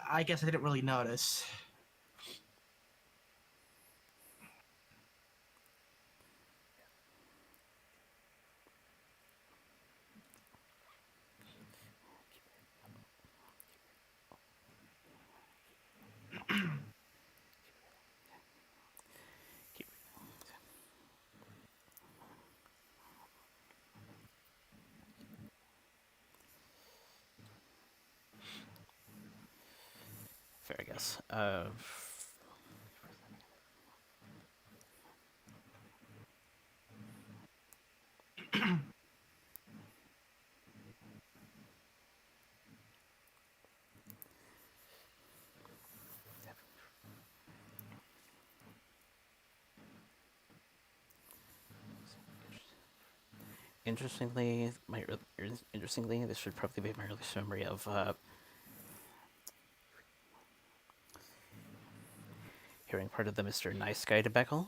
I guess I didn't really notice. Fair, I guess. Interestingly, this should probably be my earliest memory of hearing part of the Mr. Nice Guy debacle.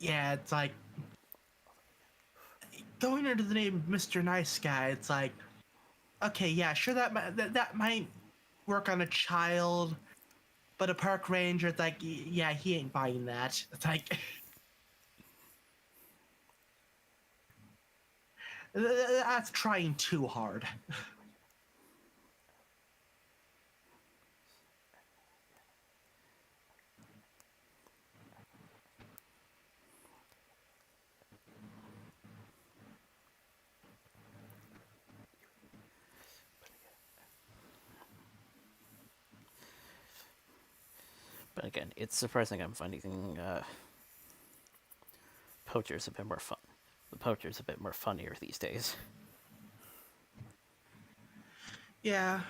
yeah, it's like going under the name Mr. Nice Guy. It's like, okay, yeah, sure, that might work on a child, but a park ranger, it's like, yeah, he ain't buying that. It's like, that's trying too hard. But again, it's surprising I'm finding poachers a bit more fun. The poacher's a bit more funnier these days. Yeah.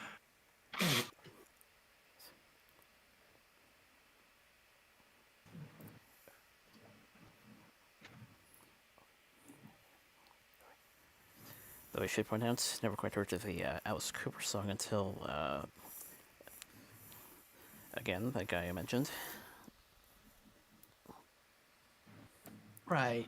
Though I should point out, never quite heard of the Alice Cooper song until, again, that guy I mentioned. Right.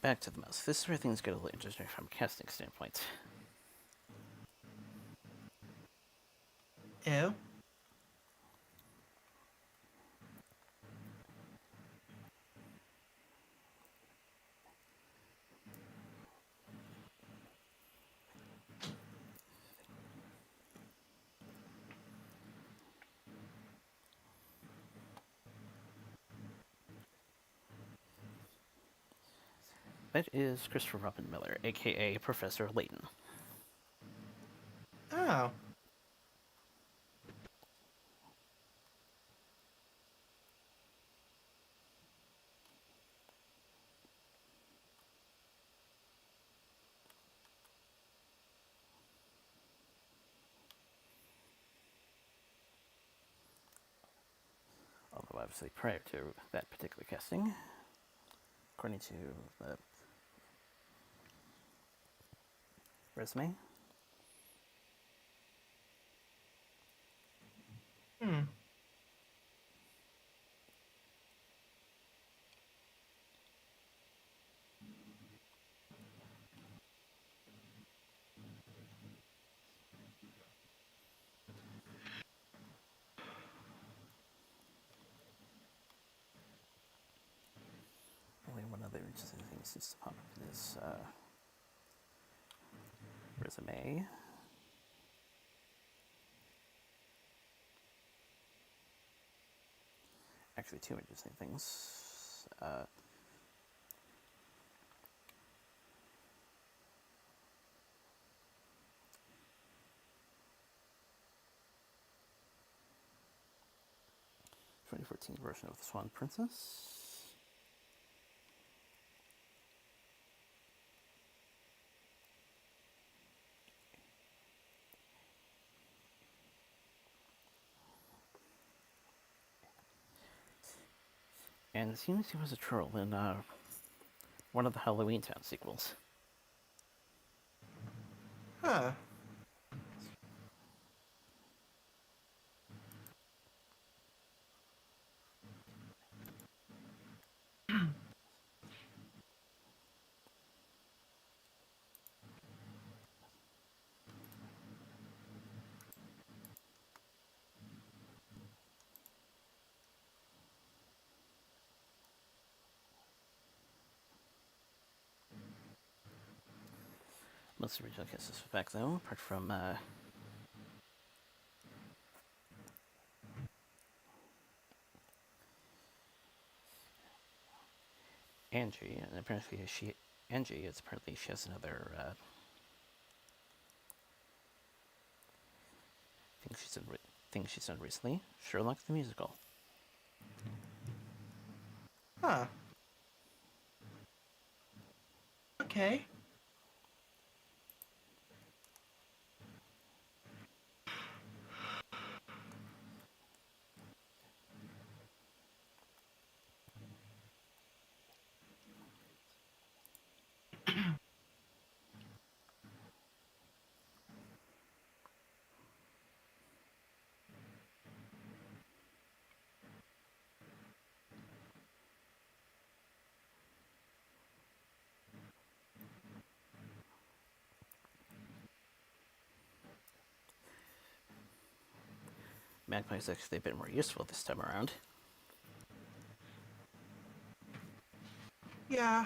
Back to the mouse. This is where things get a little interesting from a casting standpoint. Ew. That is Christopher Robin Miller, aka Professor Layton. Oh. Although, obviously, prior to that particular casting, according to the resume, Hmm. only one other interesting thing seems to pop up in his resume. Actually, two interesting things. 2014 version of the Swan Princess. And it seems he was a troll in one of the Halloween Town sequels. Huh. Most of the original cast is back though, apart from Angie, and apparently Angie is apparently she has another thing she's done recently, Sherlock the Musical. Huh. Okay. Magpie's actually a bit more useful this time around. Yeah.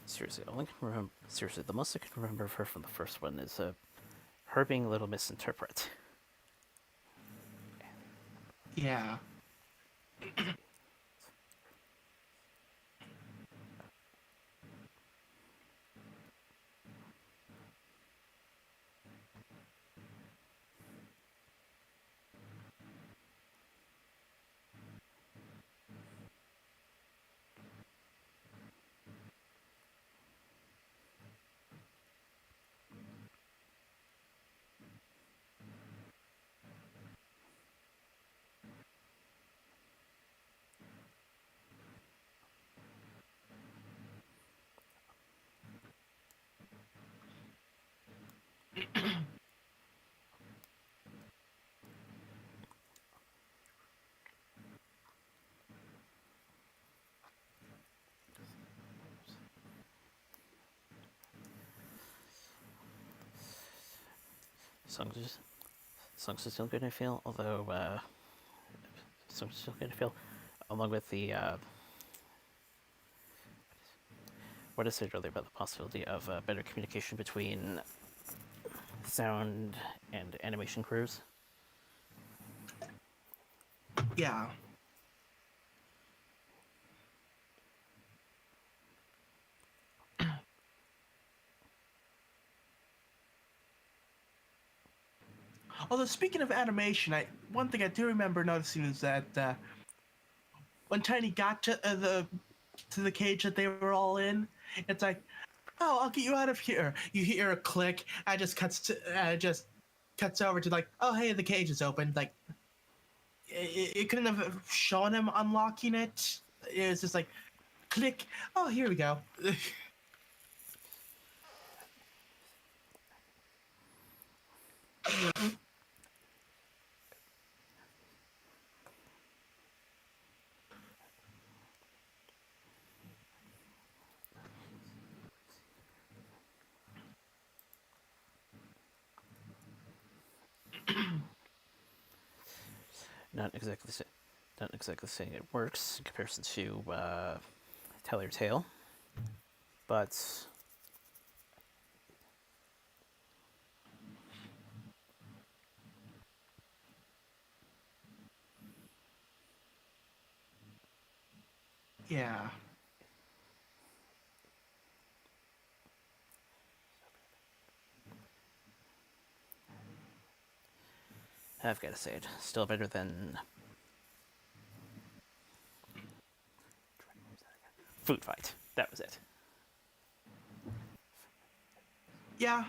Seriously, seriously, the most I can remember of her from the first one is her being a little misinterpret. Yeah. Songs are still good, I feel, although songs are still good, I feel, along with the what I said earlier about the possibility of better communication between sound and animation crews. Yeah. Although speaking of animation, one thing I do remember noticing is that when Tiny got to the cage that they were all in, it's like, oh, I'll get you out of here. You hear a click. Just cuts over to like, oh, hey, the cage is open. Like, it couldn't have shown him unlocking it. It was just like, click. Oh, here we go. Not exactly, not exactly saying it works in comparison to Tell Your Tale, but Yeah. I've got to say it, still better than Food Fight. That was it. Yeah.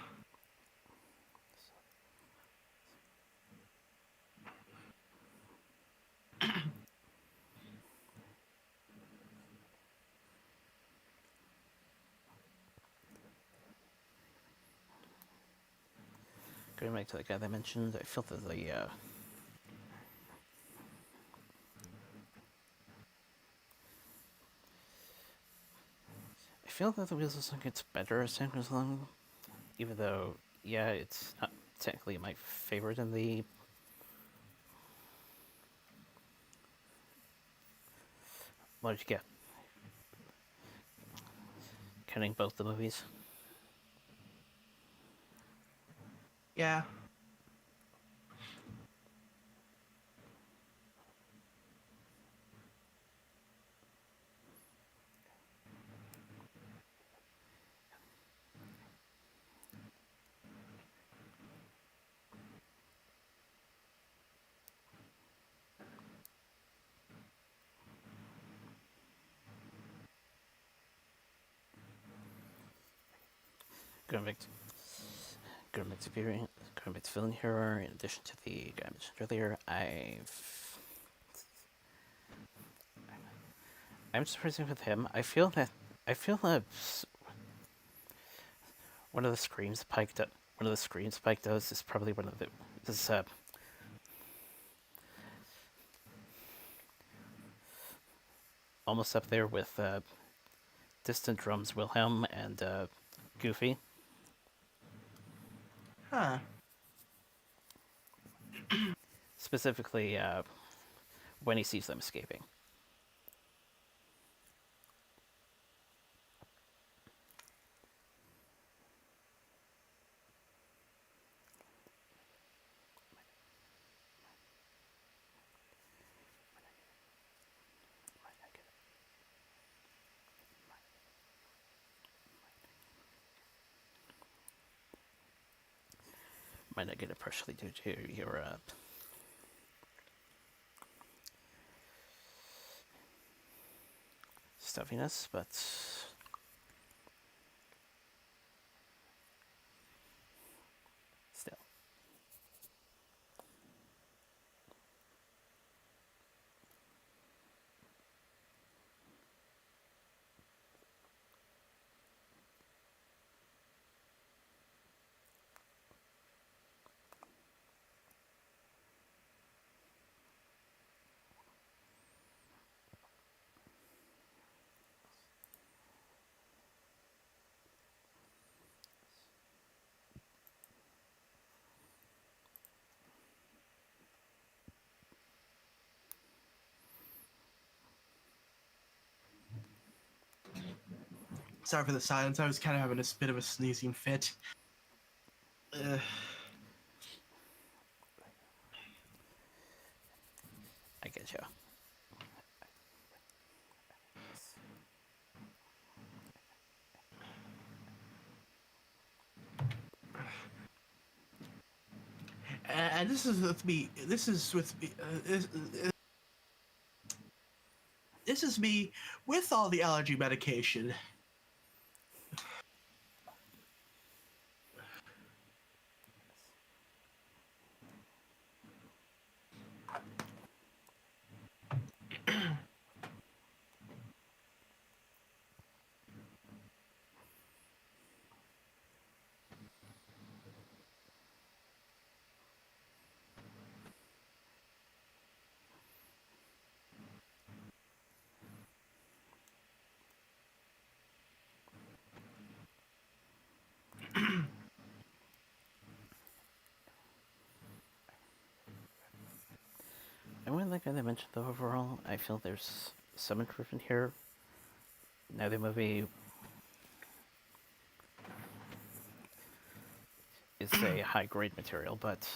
Going back to the guy that I mentioned, I feel that the I feel that the Wheels of Song gets better as time goes along, even though, yeah, it's not technically my favorite in the. What did you get? Counting both the movies. Yeah. Going back to going back to Villain Hero. In addition to the guy I mentioned earlier, I'm surprised with him. I feel that one of the screams Pike does is probably one of the is almost up there with Distant Drums Wilhelm and Goofy. Huh. Specifically, when he sees them escaping. Might not get it partially due to your stuffiness, but still. Sorry for the silence. I was kind of having a bit of a sneezing fit. I get you. And this is with me. This is with me. This is me with all the allergy medication. And one thing that I mentioned, though, overall, I feel there's some improvement here. Now, the movie is a high-grade material, but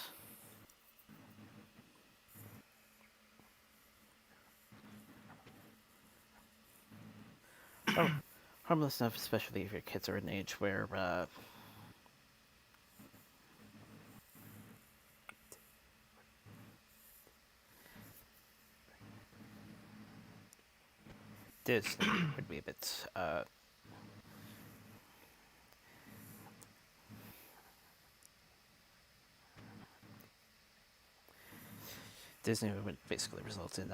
harmless enough, especially if your kids are an age where Disney would be a bit Disney would basically result in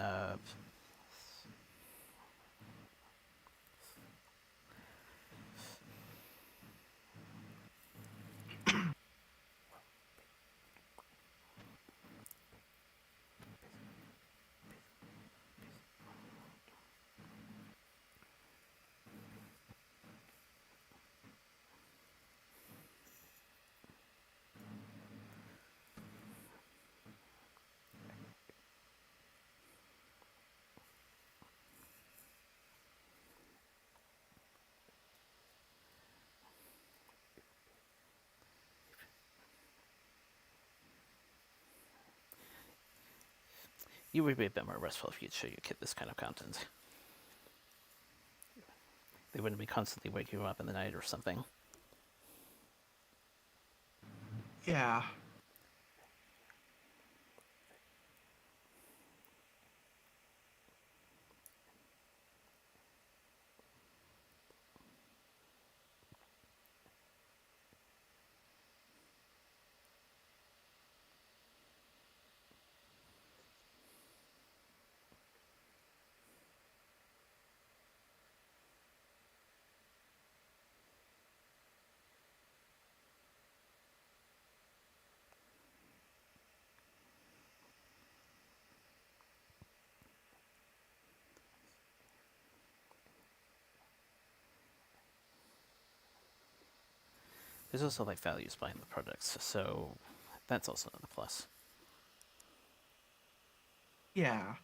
you would be a bit more restful if you'd show your kid this kind of content. They wouldn't be constantly waking you up in the night or something. Yeah. there's also like values behind the products, so that's also a plus. Yeah.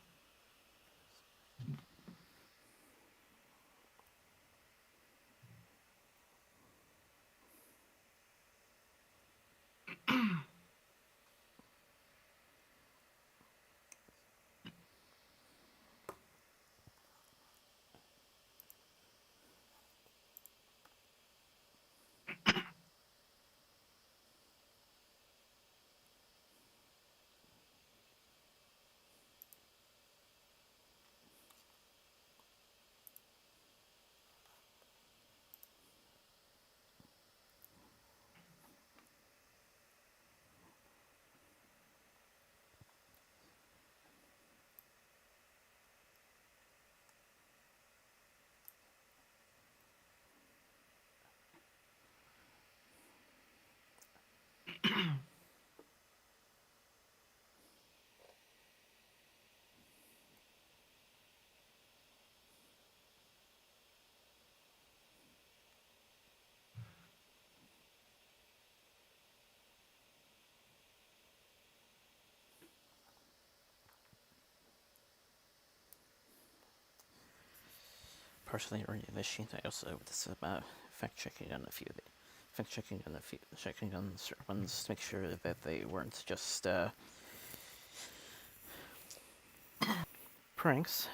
Partially already machine. I also this is about fact checking on a few checking on certain ones to make sure that they weren't just pranks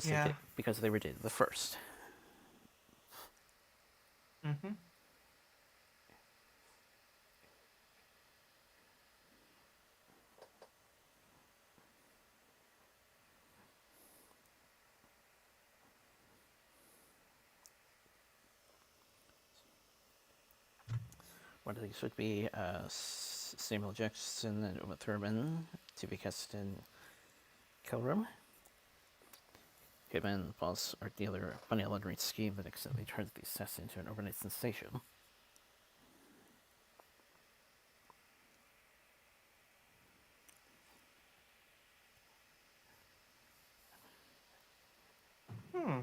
Yeah. because they were dated the first. Mm-hmm. One of these would be Samuel Jackson and Uma Thurman to be cast in Kill Room. Hitman falls art dealer money laundering scheme that accidentally turns the assassin into an overnight sensation. Hmm.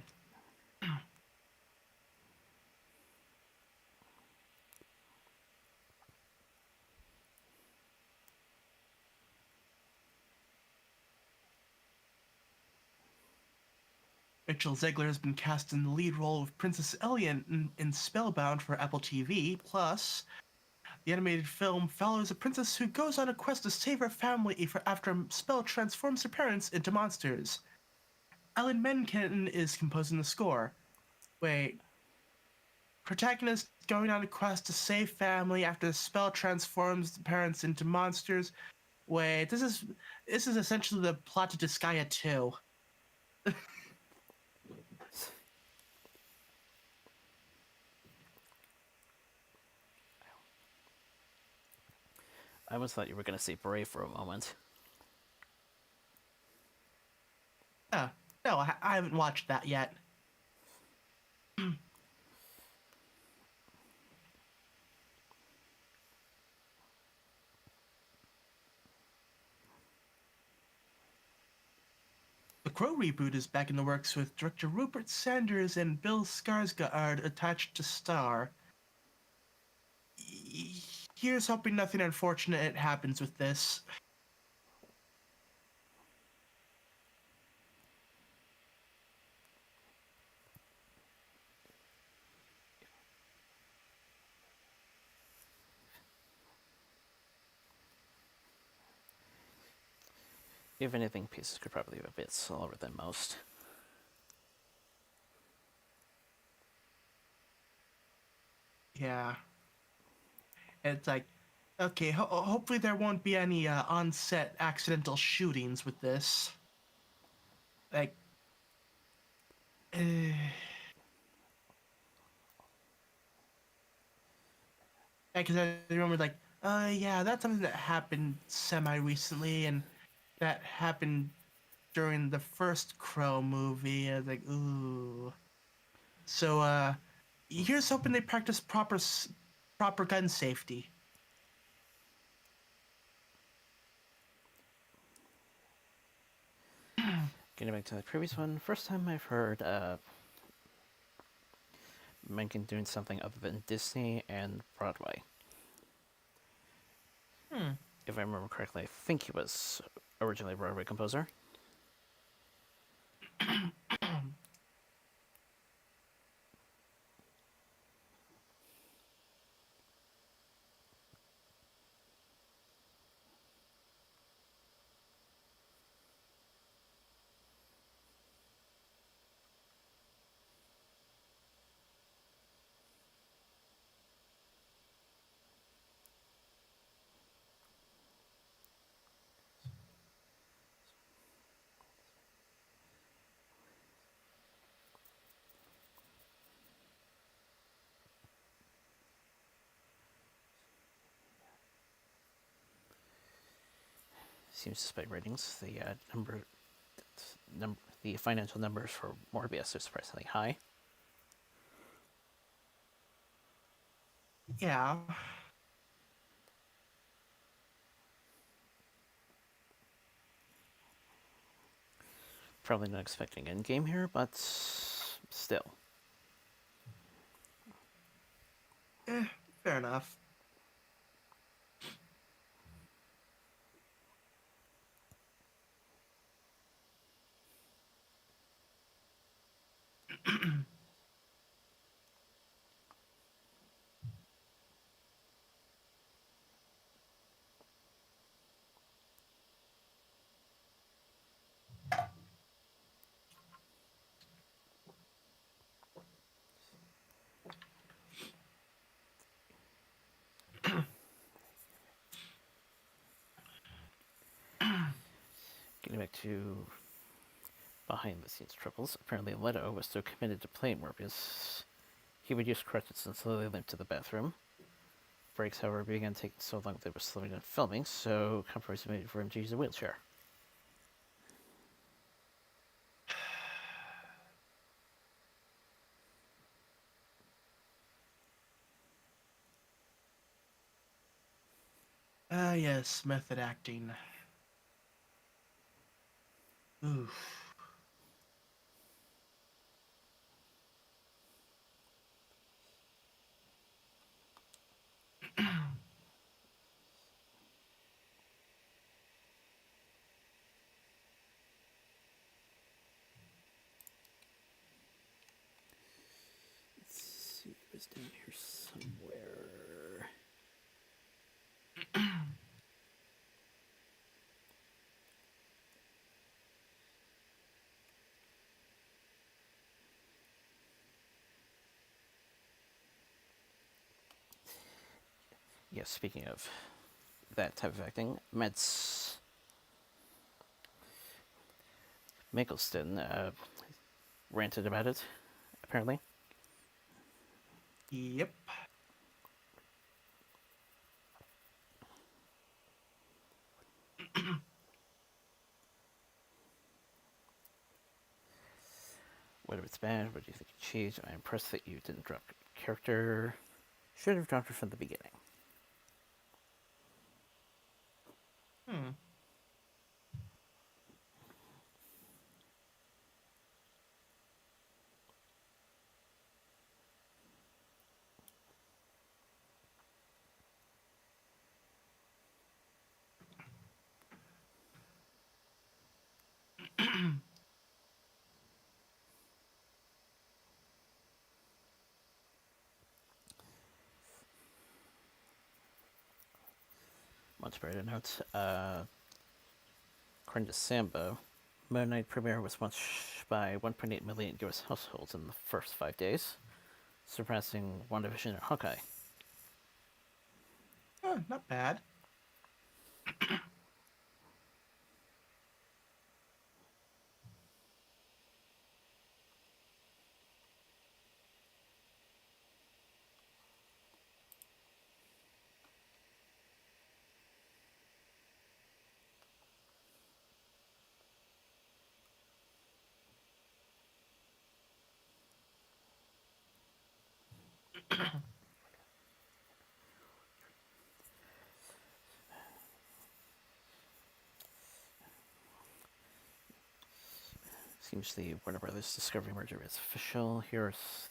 Rachel Zegler has been cast in the lead role of Princess Elliot in Spellbound for Apple TV. Plus, the animated film follows a princess who goes on a quest to save her family after a spell transforms her parents into monsters. Alan Menken is composing the score. Wait, protagonist going on a quest to save family after the spell transforms the parents into monsters. Wait, this is essentially the plot to Disgaea 2. I almost thought you were going to say Brave for a moment. No, I haven't watched that yet. The Crow Reboot is back in the works with director Rupert Sanders and Bill Skarsgård attached to star. Here's hoping nothing unfortunate happens with this. If anything, pieces could probably be a bit slower than most. Yeah. It's like, okay, hopefully there won't be any on-set accidental shootings with this. Like, because I remember, like, yeah, that's something that happened semi-recently, and that happened during the first Crow movie. I was like, ooh. So, here's hoping they practice proper gun safety. Getting back to the previous one, first time I've heard Mencken doing something other than Disney and Broadway. If I remember correctly, I think he was originally a Broadway composer. Seems despite ratings, the financial numbers for Morbius are surprisingly high. Yeah. Probably not expecting Endgame here, but still. Fair enough. Getting back to behind the scenes troubles, apparently Leto was so committed to playing Morbius, he would use crutches and slowly limp to the bathroom. Breaks, however, began taking so long they were slowing down filming, so compromise made for him to use a wheelchair. Yes, method acting. Oof. Let's see, it was down here somewhere. Yeah, speaking of that type of acting, Mads Mikkelsen ranted about it, apparently. Yep. Whether it's bad, what do you think you changed? I'm impressed that you didn't drop character. Should have dropped it from the beginning. Hmm. Much better note. According to Sambo, Moon Knight premiere was watched by 1.8 million US households in the first 5 days, surpassing WandaVision and Hawkeye. Not bad. Seems the Warner Brothers Discovery merger is official. Here's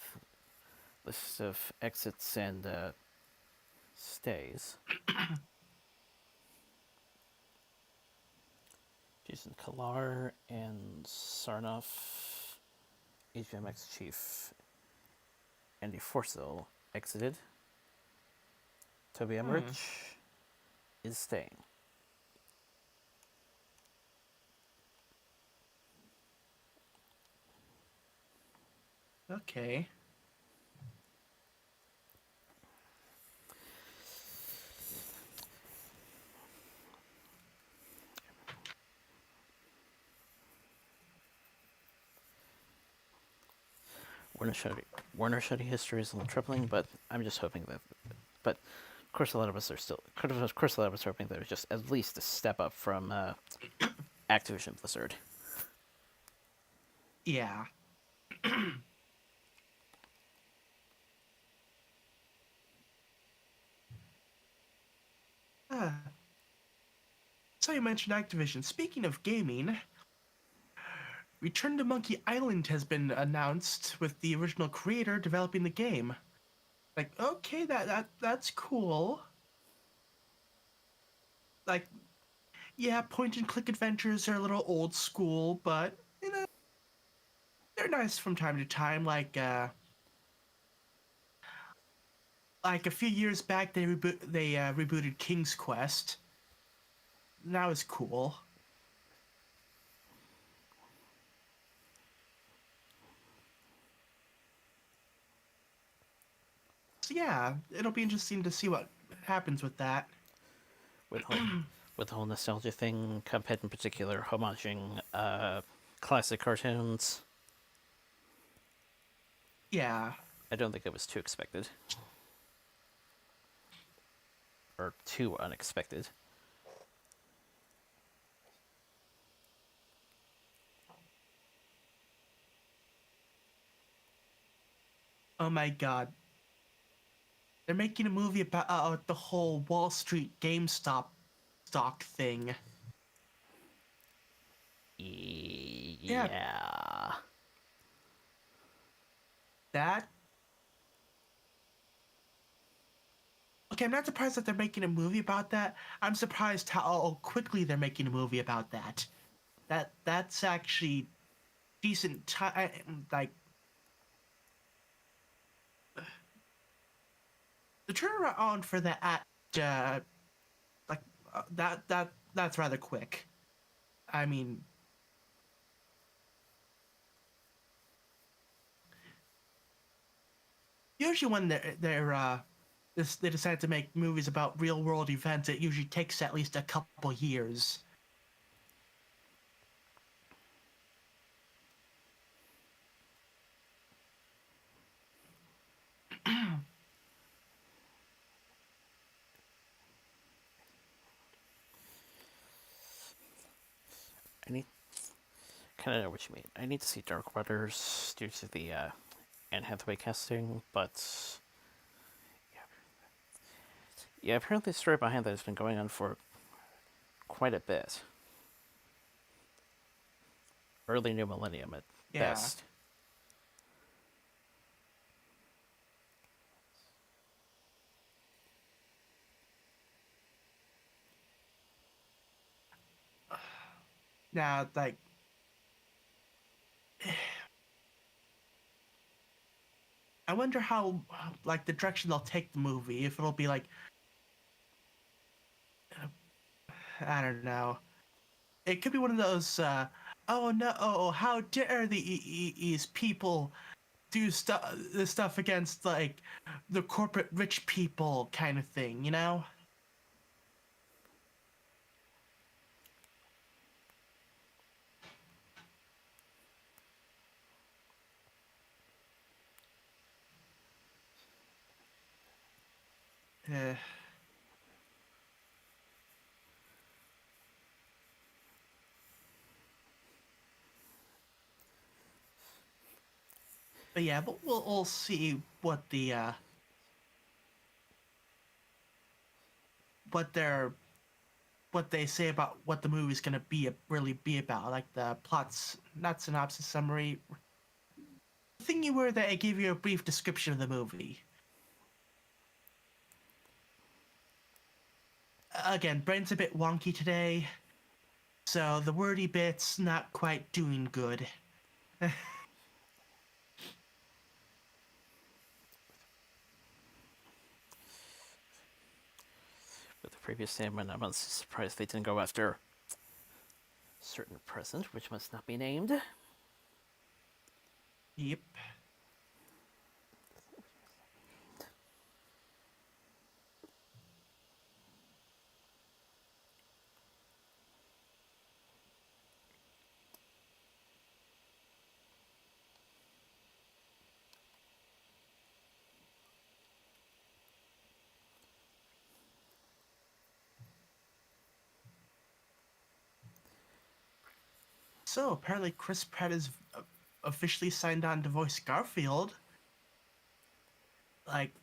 list of exits and stays. Jason Kalar and Sarnoff, HVMX Chief Andy Forcell exited. Toby Emmerich is staying. Okay. Warner Shuddy history is a little troubling, but I'm just hoping that. But of course, a lot of us are still. Of course, a lot of us are hoping that it was just at least a step up from Activision Blizzard. Yeah. So you mentioned Activision. Speaking of gaming, Return to Monkey Island has been announced with the original creator developing the game. Like, okay, that's cool. Like, yeah, point and click adventures are a little old school, but they're nice from time to time. Like a few years back, they rebooted King's Quest. That was cool. So yeah, it'll be interesting to see what happens with that. With the whole nostalgia thing, Cuphead in particular, homaging classic cartoons. Yeah. I don't think it was too expected. Or too unexpected. Oh my god. They're making a movie about the whole Wall Street GameStop stock thing. Yeah. Yeah. That. Okay, I'm not surprised that they're making a movie about that. I'm surprised how quickly they're making a movie about that. That's actually decent time. Like the turnaround for that, like that's rather quick. I mean, usually when they decide to make movies about real world events, it usually takes at least a couple years. I need kind of know what you mean. I need to see Dark Waters due to the Anne Hathaway casting, but yeah, apparently the story behind that has been going on for quite a bit. Early new millennium at Yeah. best. Now, like, I wonder how, like, the direction they'll take the movie. If it'll be like, I don't know. It could be one of those, oh no, how dare these people do this stuff against, like, the corporate rich people kind of thing, you know? Uh, but yeah, but we'll see what what they're what they say about what the movie's gonna really be about, like the plots, not synopsis, summary, thingy where I gave you a brief description of the movie. Again, brain's a bit wonky today, so the wordy bit's not quite doing good. With the previous statement, I'm surprised they didn't go after a certain present, which must not be named. Yep. So apparently Chris Pratt is officially signed on to voice Garfield. Like,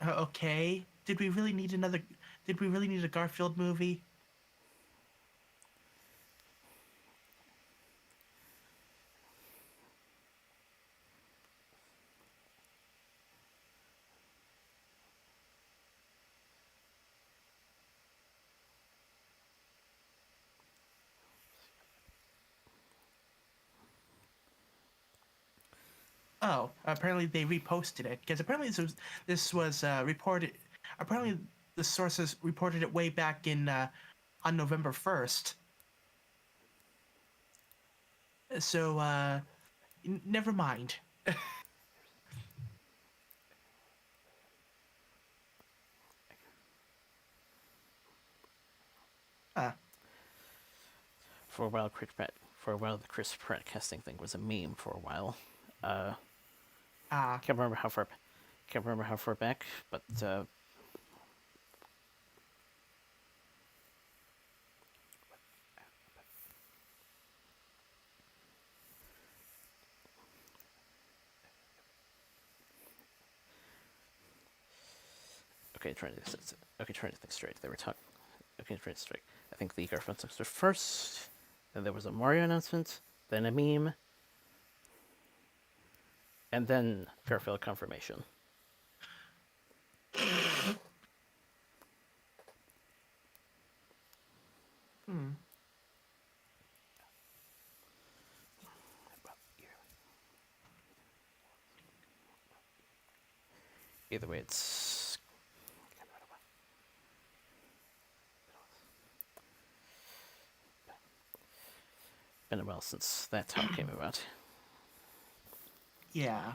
okay, did we really need another? Did we really need a Garfield movie? Oh, apparently they reposted it because apparently this was reported. Apparently, the sources reported it way back in on November 1st. So never mind. uh, For a while, the Chris Pratt casting thing was a meme for a while. ah, Can't remember how far back, but trying to think straight. They were talking. Okay, trying to straight. I think the Garfield songs were first. Then there was a Mario announcement. Then a meme. And then Garfield confirmation. hmm. Either way, it's been a while since that talk came about. Yeah.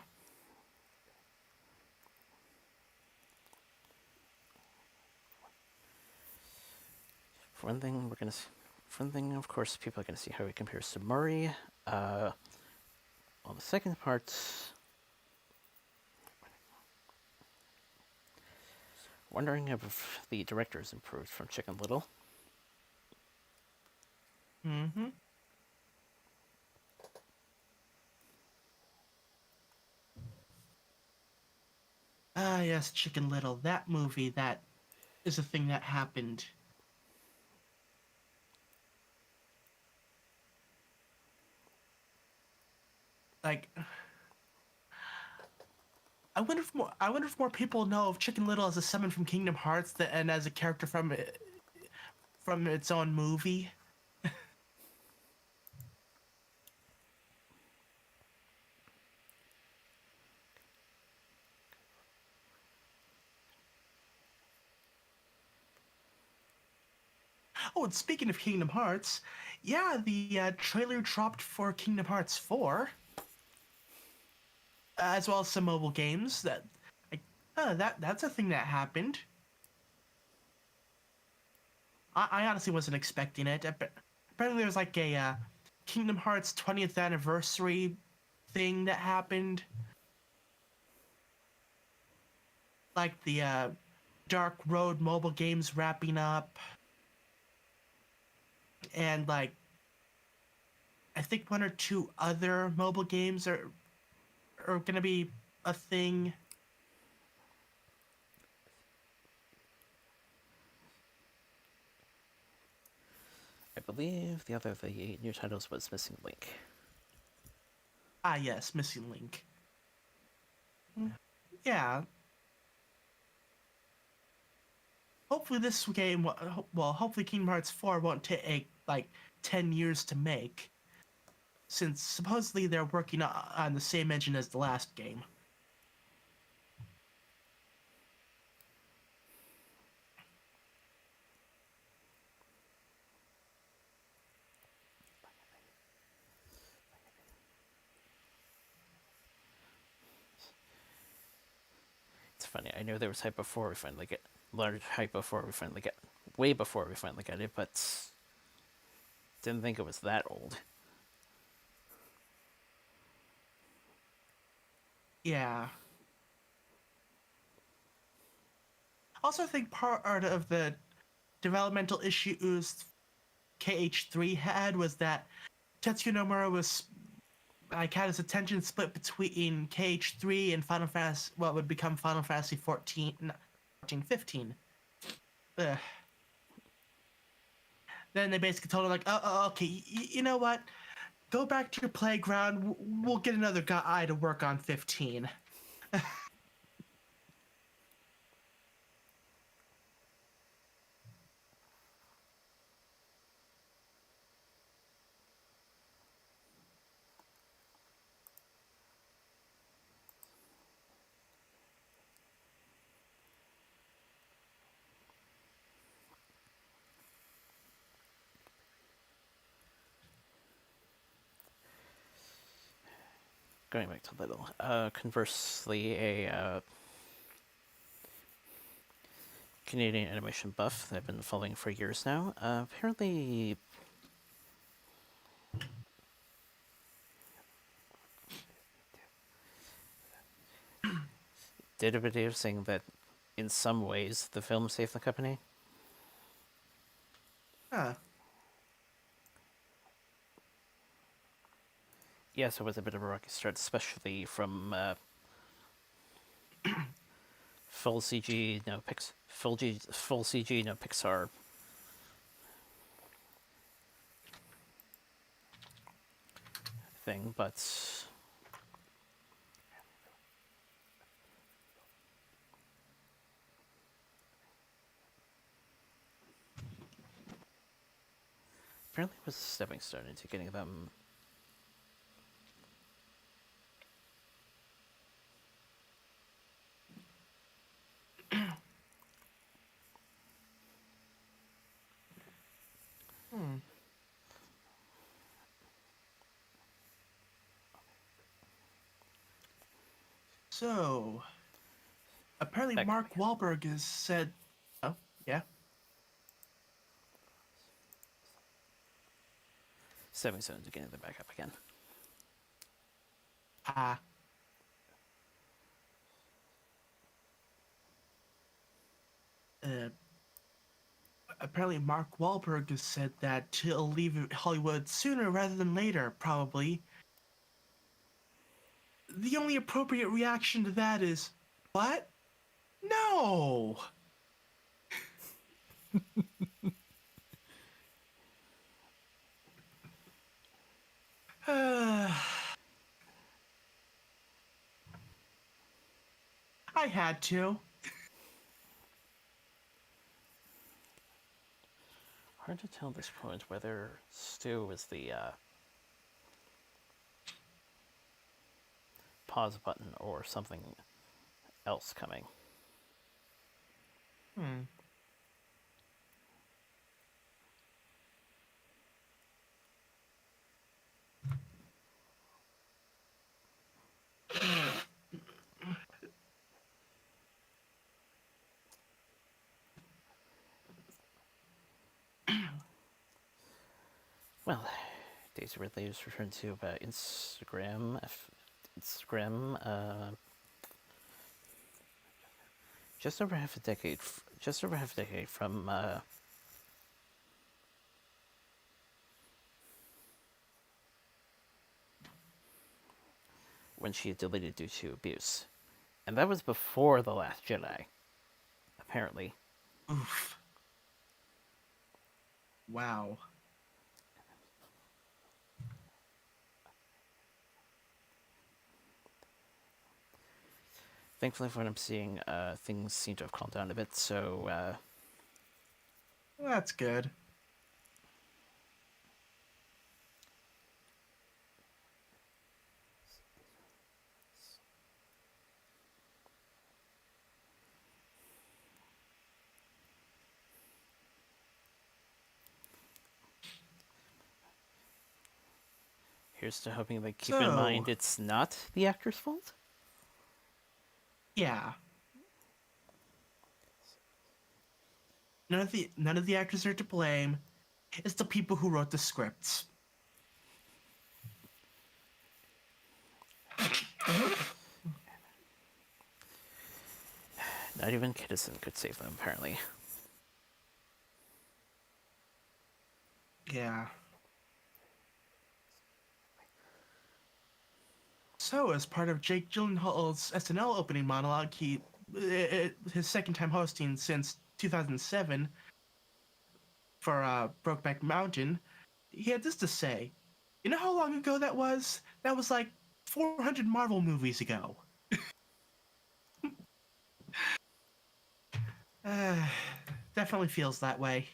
For one thing, of course, people are gonna see how he compares to Murray. On the second part, wondering if the director's improved from Chicken Little. Mm-hmm. Ah, yes, Chicken Little. That movie, that is a thing that happened. Like, I wonder if more people know of Chicken Little as a summon from Kingdom Hearts and as a character from its own movie. Oh, and speaking of Kingdom Hearts, yeah, the trailer dropped for Kingdom Hearts 4, as well as some mobile games. Like, that's a thing that happened. I honestly wasn't expecting it. Apparently, there was like a Kingdom Hearts 20th anniversary thing that happened. Like the Dark Road mobile games wrapping up. And like, I think one or two other mobile games are gonna be a thing. I believe the new titles was Missing Link. Ah, yes, Missing Link. Yeah. Hopefully this game, well, hopefully Kingdom Hearts 4 won't take, like, 10 years to make, since supposedly they're working on the same engine as the last game. It's funny. I know there was hype before we finally get large hype before we finally get way before we finally get it, but didn't think it was that old. Yeah. Also, I think part of the developmental issues KH3 had was that Tetsuya Nomura was like had his attention split between KH3 and Final Fantasy, what would become Final Fantasy 14, 14 15. Ugh. Then they basically told him like, oh okay, you know what? Go back to your playground. We'll get another guy to work on 15. Going back to Little. Conversely, a Canadian animation buff that I've been following for years now, apparently did a video saying that in some ways the film saved the company. Huh. Yes, it was a bit of a rocky start, especially from full CG, full CG, no Pixar. Thing, but apparently it was a stepping stone into getting them. So, apparently Back Mark Wahlberg has said, oh, yeah. Stepping stone into getting them back up again. Ah. Apparently Mark Wahlberg has said that he'll leave Hollywood sooner rather than later, probably. The only appropriate reaction to that is, what? No! I had to. Hard to tell at this point whether Stu is the pause button or something else coming. Hmm. Well, Daisy Ridley has returned to Instagram. Instagram. Just over half a decade. Just over half a decade from when she had deleted due to abuse, and that was before The Last Jedi. Apparently, Oof. Wow. Thankfully, from what I'm seeing, things seem to have calmed down a bit. So Well, that's good. here's to hoping they keep in So, mind it's not the actor's fault. yeah. None of the actors are to blame. It's the people who wrote the scripts. Not even Kiddison could save them, apparently. Yeah. So, as part of Jake Gyllenhaal's SNL opening monologue, his second time hosting since 2007 for Brokeback Mountain, he had this to say. You know how long ago that was? That was like 400 Marvel movies ago. Uh, Definitely feels that way.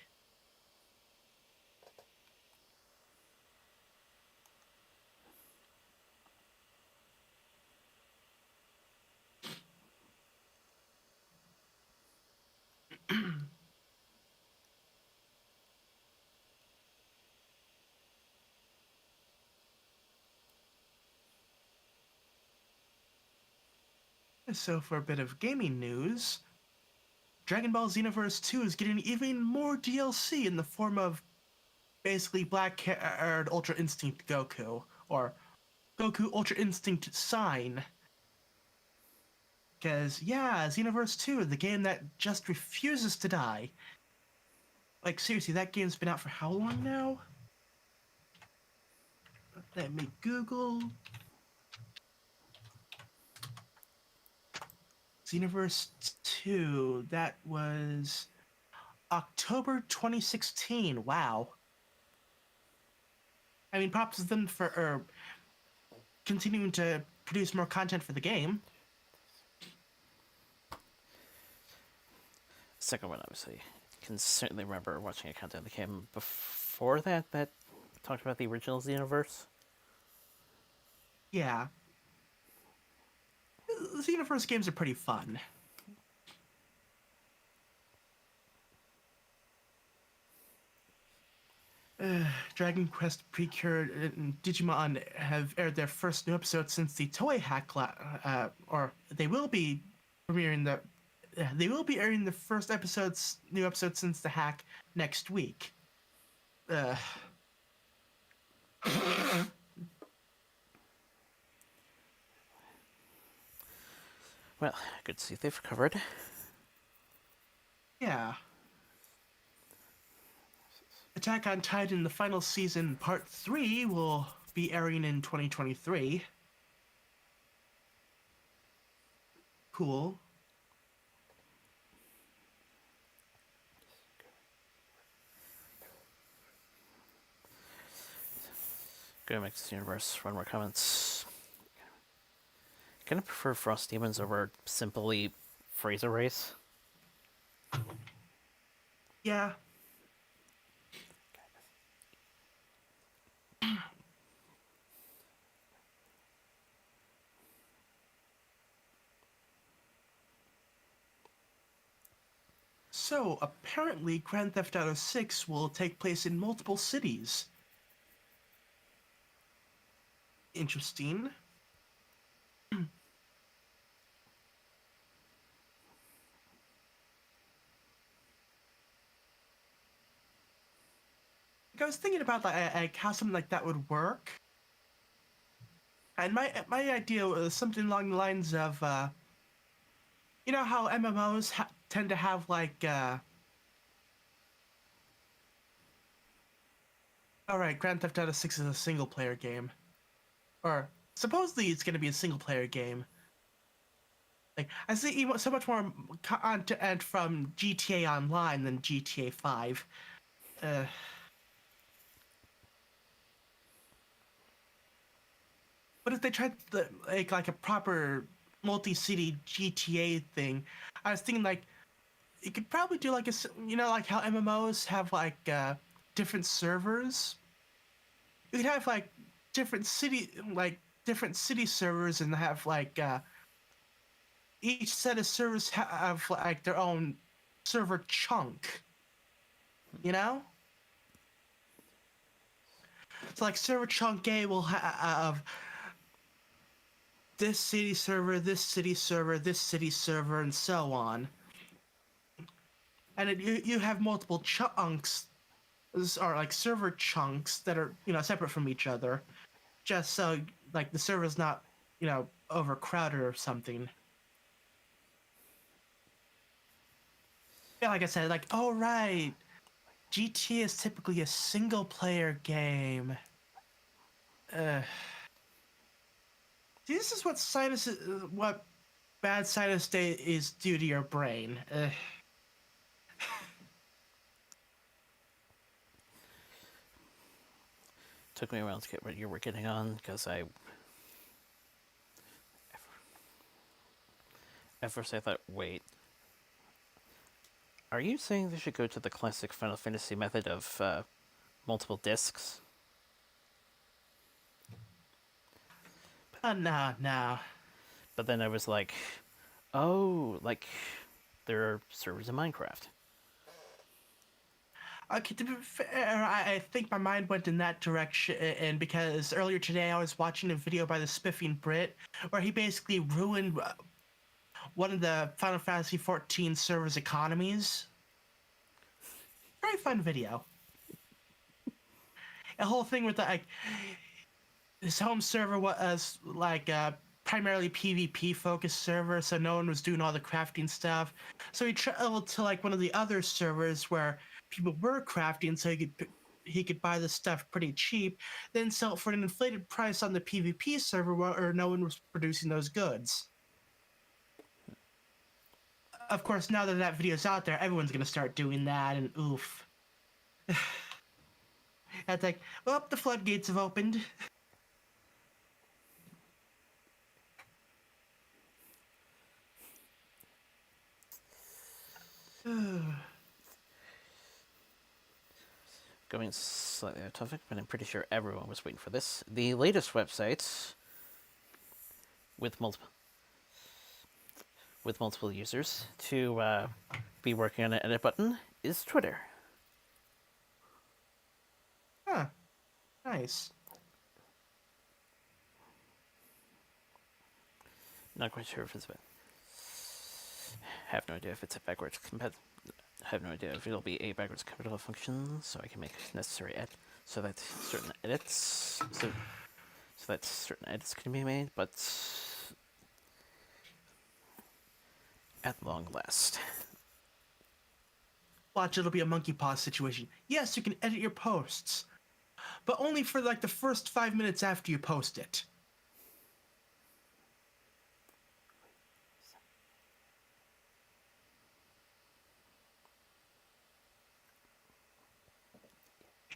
So, for a bit of gaming news, Dragon Ball Xenoverse 2 is getting even more DLC in the form of basically black-haired Ultra Instinct Goku, or Goku Ultra Instinct Sign. Because, yeah, Xenoverse 2, the game that just refuses to die. Like, seriously, that game's been out for how long now? Let me Google. Xenoverse 2, that was October 2016. Wow. I mean, props to them for continuing to produce more content for the game. Second one, obviously, can certainly remember watching a countdown that came before that talked about the original Xenoverse. Yeah. Xenoverse games are pretty fun. Dragon Quest Precure and Digimon have aired their first new episode since the Toei hack, or they will be premiering the. They will be airing the first new episode since the hack next week. Uh, Well, good to see they've recovered. yeah. Attack on Titan, the final season, part 3, will be airing in 2023. Cool. Going back to the universe, one more comments. Kind of prefer Frost Demons over simply Fraser Race. Yeah. So, apparently, Grand Theft Auto 6 will take place in multiple cities. Interesting. Like, I was thinking about like how something like that would work, and my idea was something along the lines of, you know how MMOs tend to have like, all right, Grand Theft Auto 6 is a single player game, or supposedly it's going to be a single player game. Like, I see so much more content from GTA Online than GTA 5. Uh, but if they tried to make like a proper multi-city GTA thing, I was thinking like you could probably do like like how MMOs have like different servers. You could have like different city servers and have like each set of servers have like their own server chunk. You know? So like server chunk A will have this city server, this city server, this city server, and so on. And you have multiple chunks, or like server chunks that are separate from each other, just so like the server's not overcrowded or something. Yeah, like I said, like oh right, GT is typically a single player game. See, this is what bad sinus day is due to your brain. Took me a while to get what you were getting on, because at first I thought, wait, are you saying they should go to the classic Final Fantasy method of multiple discs? No. But then I was like, oh, like there are servers in Minecraft. Okay, to be fair, I think my mind went in that direction, and because earlier today I was watching a video by the Spiffing Brit where he basically ruined one of the Final Fantasy XIV server's economies. Very fun video. A whole thing with like his home server was like a primarily PvP focused server, so no one was doing all the crafting stuff. So he traveled to like one of the other servers where people were crafting, so he could buy the stuff pretty cheap, then sell it for an inflated price on the PvP server where no one was producing those goods. Of course, now that video's out there, everyone's gonna start doing that, and oof. That's like, well, the floodgates have opened. Going slightly off topic, but I'm pretty sure everyone was waiting for this. The latest website with multiple users to be working on an edit button is Twitter. Huh. Nice. Not quite sure if it's have no idea if it's a backwards have no idea if it'll be a backwards compatible function, so I can make necessary so that certain edits can be made, but at long last. Watch, it'll be a monkey paw situation. Yes, you can edit your posts, but only for like the first 5 minutes after you post it.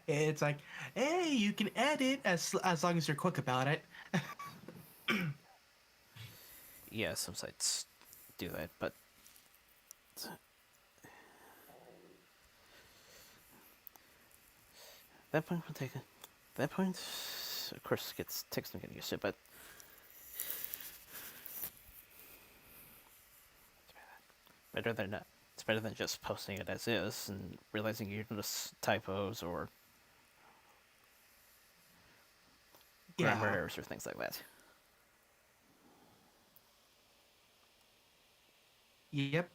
It's like, hey, you can edit as long as you're quick about it. Yeah, some sites do that, but that point will take that point, of course, takes some getting used to, but it's better than just posting it as is and realizing you notice typos or grammar errors or things like that. Yep.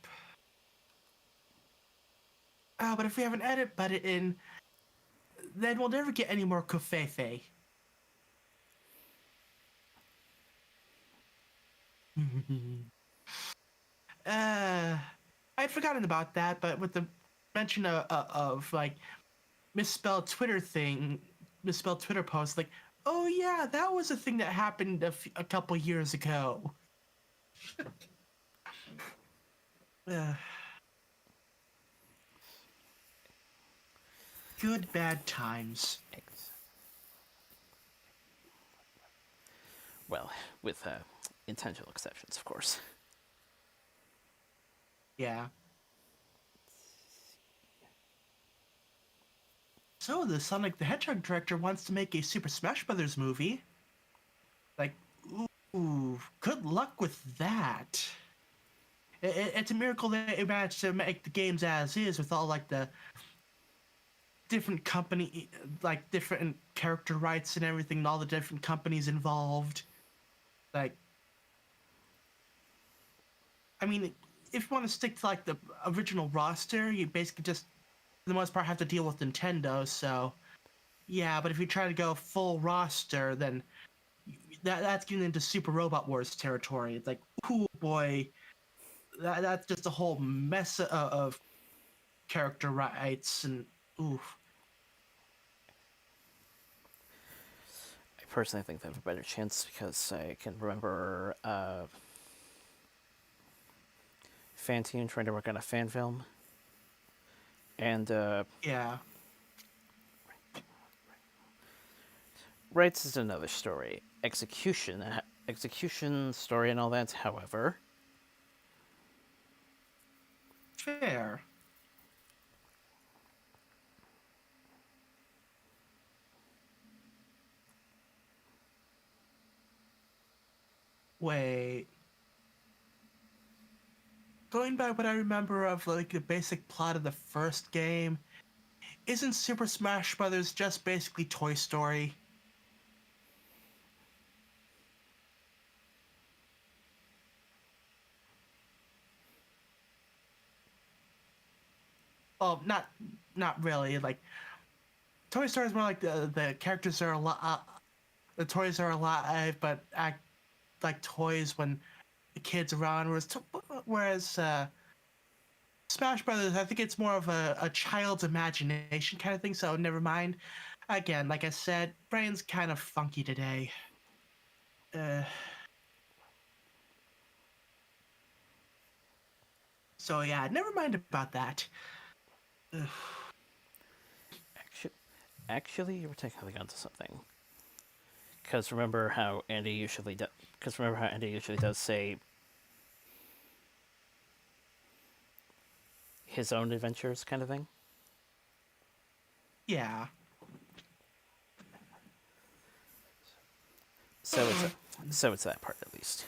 Oh, but if we have an edit button, then we'll never get any more kofefe. I'd forgotten about that, but with the mention of like misspelled Twitter posts, like, oh yeah, that was a thing that happened a couple years ago. Good bad times. Well, with intentional exceptions, of course. Yeah. So the Sonic the Hedgehog director wants to make a Super Smash Brothers movie. Like, ooh, good luck with that. It's a miracle that they managed to make the games as is with all like the different company, like different character rights and everything, and all the different companies involved. Like, I mean, if you want to stick to like the original roster, you basically just, for the most part, have to deal with Nintendo. So, yeah, but if you try to go full roster, then that's getting into Super Robot Wars territory. It's like, oh boy, that's just a whole mess of character rights and oof. I personally think they have a better chance because I can remember Fantine trying to work on a fan film, and Yeah. rights is another story. Execution story and all that, however, Fair. Wait. Going by what I remember of like the basic plot of the first game, isn't Super Smash Brothers just basically Toy Story? Well, not really. Like Toy Story is more like the characters are a lot, the toys are alive, but act like toys when the kids around. Whereas Smash Brothers, I think it's more of a child's imagination kind of thing. So never mind. Again, like I said, brain's kind of funky today. Uh, so yeah, never mind about that. Ugh. actually, you were technically onto something. Because remember how Andy usually does say his own adventures, kind of thing. Yeah. So it's that part at least.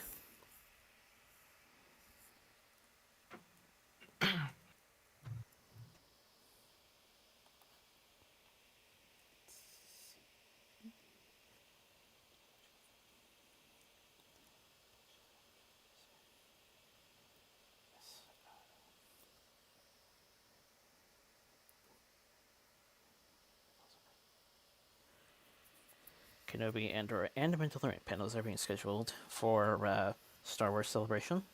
Kenobi and Mandalorian panels are being scheduled for Star Wars Celebration.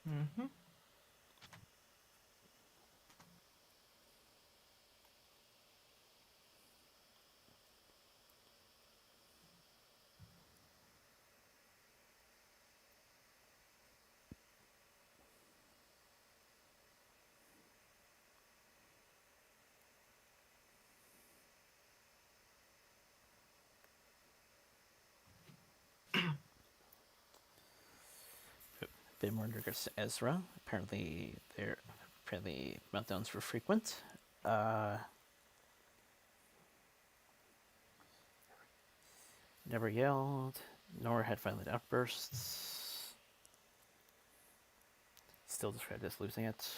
Mm-hmm. Bit more in regards to Ezra. Apparently meltdowns were frequent. Never yelled, nor had violent outbursts. Still described as losing it.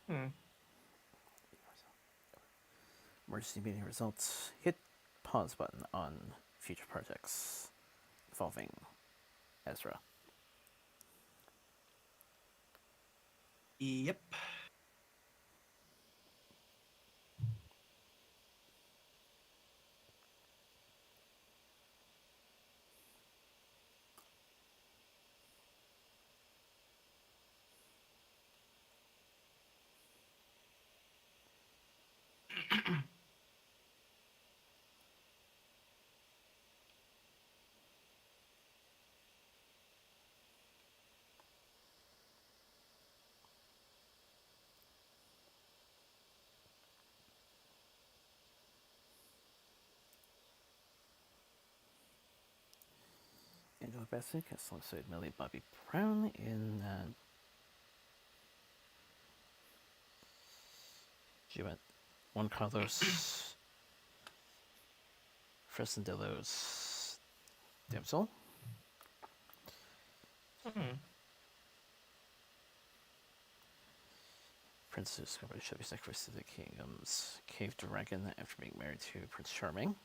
Hmm. Emergency meeting results. Hit pause button on future projects involving Ezra. Yep. Bassett cast alongside Millie Bobby Brown in Juan Carlos Fresnadillo's Damsel. Princess discovers she'll be sacrificed to the kingdom's cave dragon after being married to Prince Charming.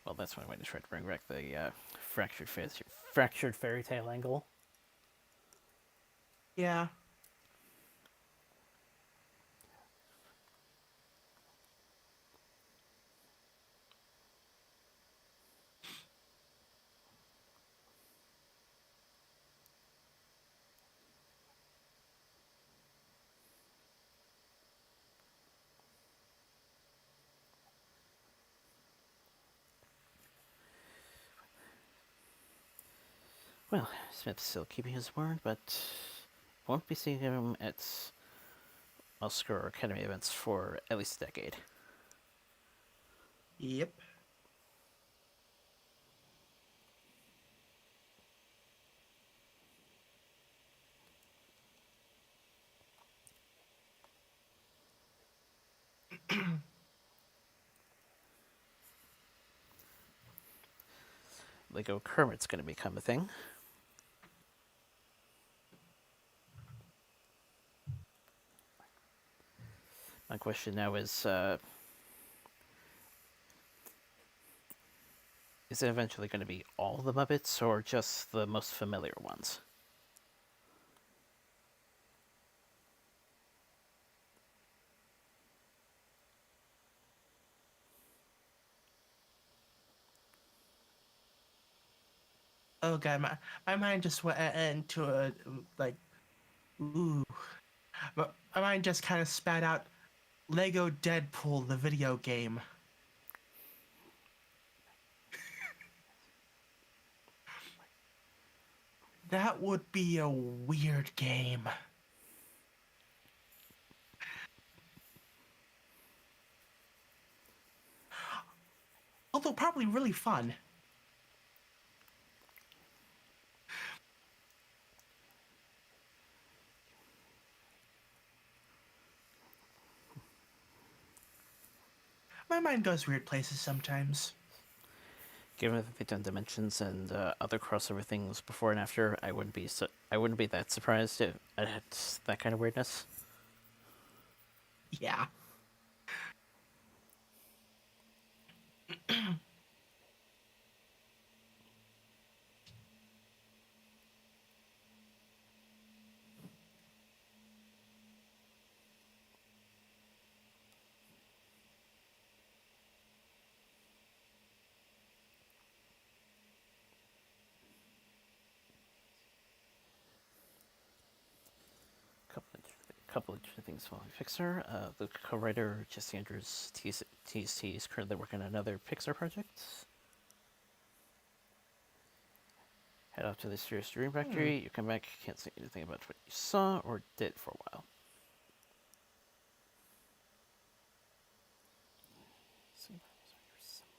Well, that's why I tried to bring back the fractured fairy tale angle. Yeah. Well, Smith's still keeping his word, but won't be seeing him at Oscar or Academy events for at least a decade. Yep. Lego Kermit's going to become a thing. My question now is it eventually going to be all the Muppets or just the most familiar ones? Oh god, my mind just went into a like, ooh. My mind just kind of spat out Lego Deadpool, the video game. That would be a weird game. Although probably really fun. My mind goes weird places sometimes. Given that they've done Dimensions and other crossover things before and after, I wouldn't be that surprised if it had that kind of weirdness. Yeah. Couple of things following Pixar. The co-writer Jesse Andrews teased he's currently working on another Pixar project. Head off to the Serious Dream Factory. You come back, can't say anything about what you saw or did for a while. See, somewhere.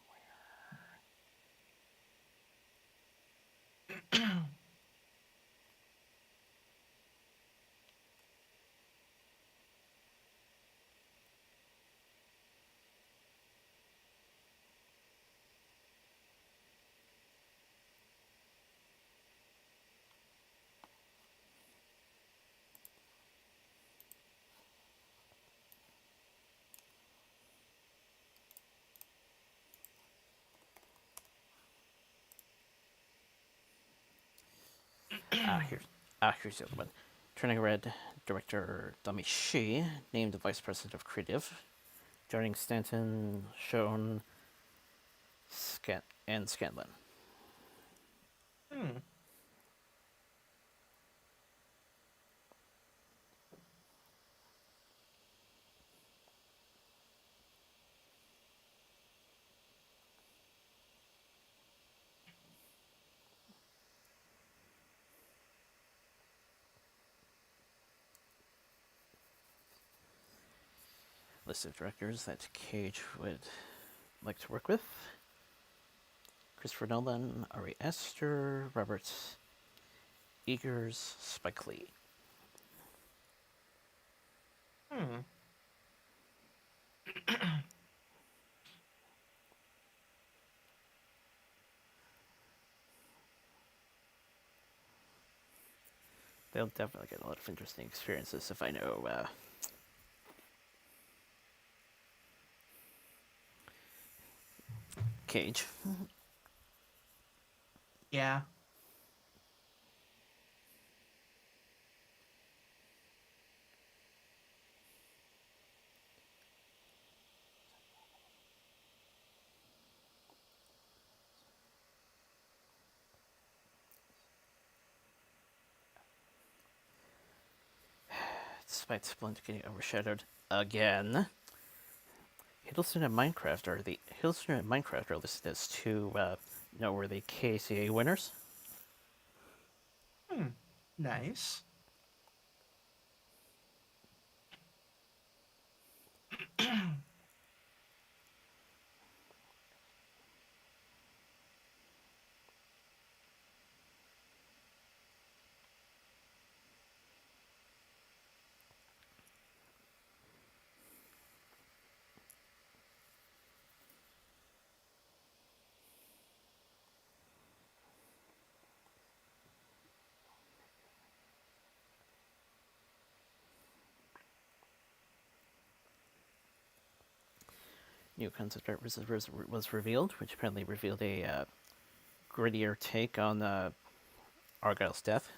Here's the other one. Turning Red director Dummy Shi named the vice president of creative, joining Stanton, Schoen, and Scanlon. list of directors that Cage would like to work with: Christopher Nolan, Ari Aster, Robert Eggers, Spike Lee. They'll definitely get a lot of interesting experiences if I know Cage. Yeah. Despite Splint getting overshadowed again, Hiddleston and Minecraft are listed as two noteworthy KCA winners. Nice. New concept art was revealed, which apparently revealed a grittier take on Argyle's death.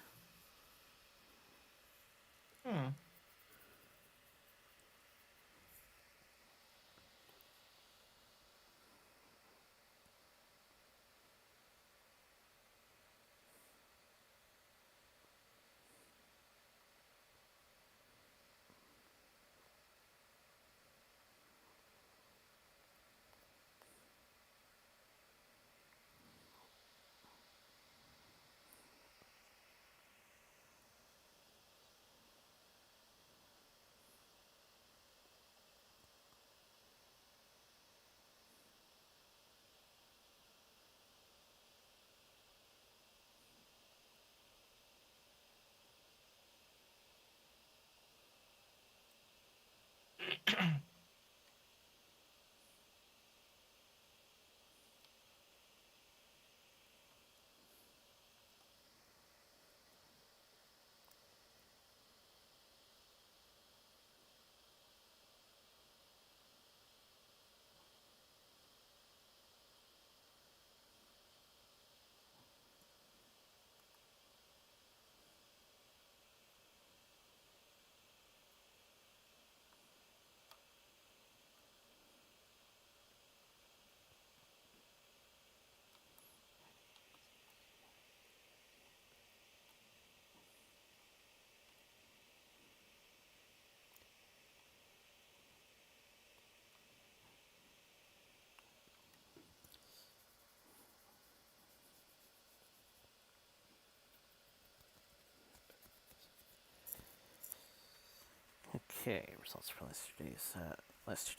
Okay, results for last 2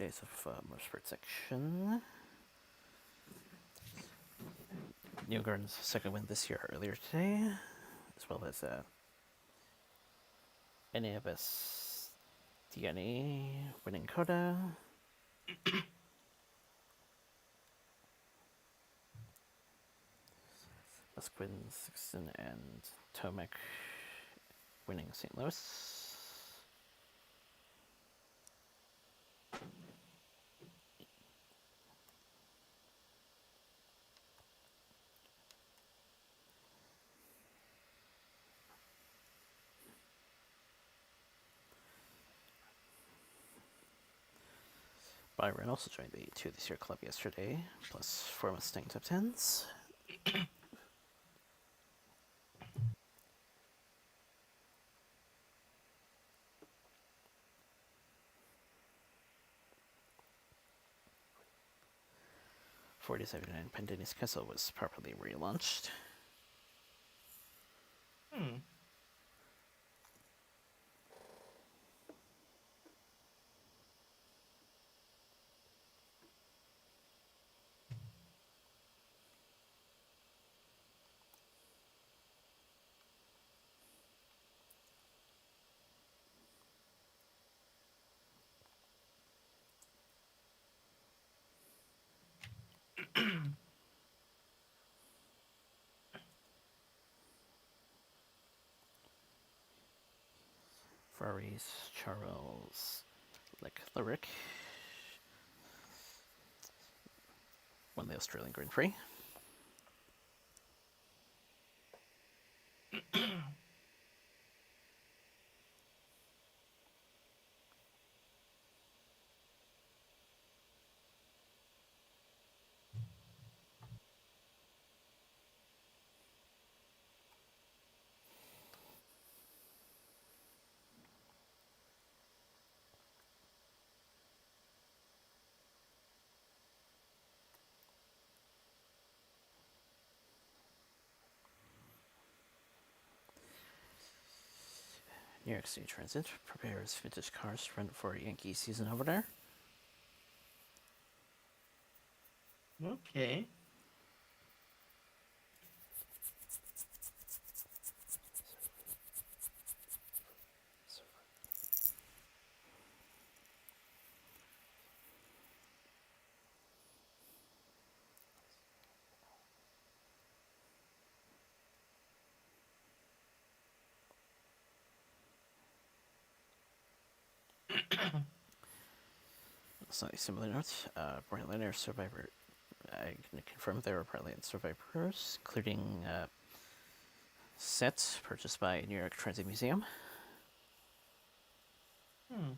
days of Motorsport section. Newgarden's second win this year earlier today, as well as NABS DNA winning Coda. Musquin, Sixton, and Tomek winning St. Louis. Byron also joined the 2 This Year club yesterday, plus 4 Mustang top 10s. .4079 Pendennis Castle was properly relaunched. Ferraris, Charles Leclerc won the Australian Grand Prix. New York City Transit prepares vintage cars to run for a Yankee season opener. Okay. Slightly similar notes. Brightline Air Survivor. I can confirm there were Brightline Survivors, including sets purchased by New York Transit Museum. Hmm.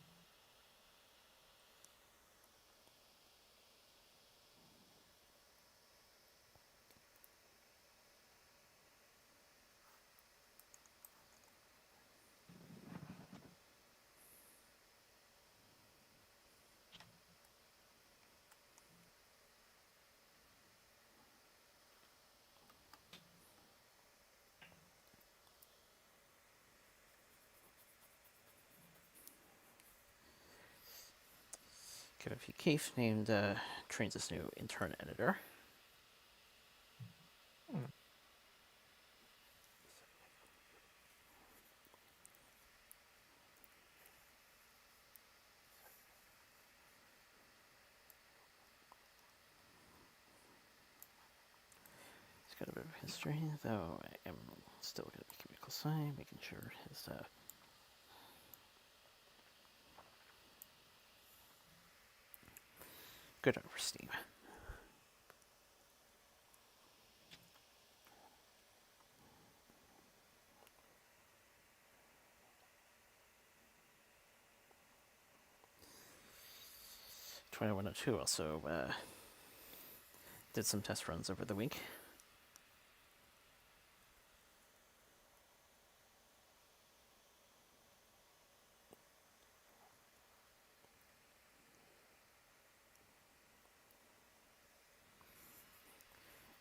Kevin P. Keefe named Trains' new intern editor. He's got a bit of history, though I am still going to be keeping a close eye, making sure his good over Steam. $21.02 also did some test runs over the week.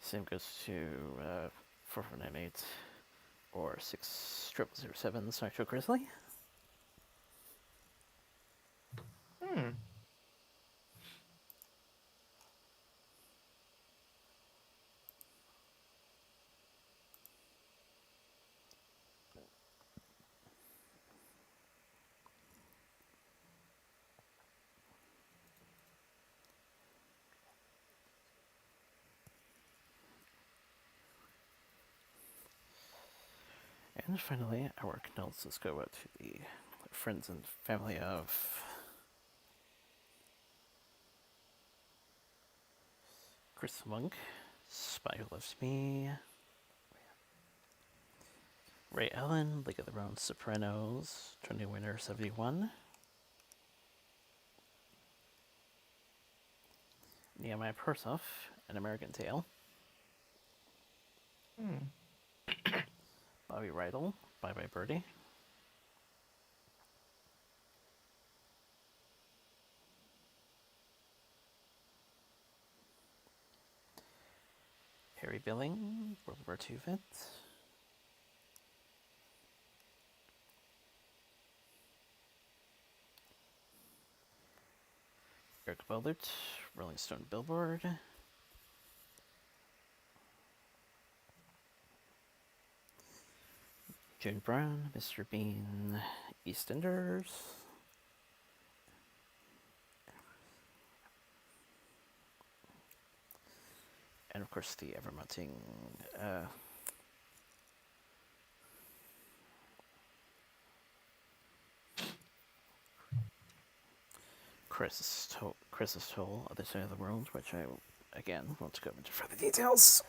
Same goes to 4498 or 6007 Nitro Grizzly. Hmm. And finally, our condolences go out to the friends and family of Chris Monk, Spy Who Loves Me, Ray Allen, League of Their Own Sopranos, Tony Winner 71, Nehemiah Persoff, An American Tale, Bobby Rydell, Bye Bye Birdie, Harry Billing, World War II vet, Eric Bellert, Rolling Stone Billboard, June Brown, Mr. Bean, EastEnders, and of course the ever-mounting Chris's toll, Other Side of the World, which I, again, won't go into further details.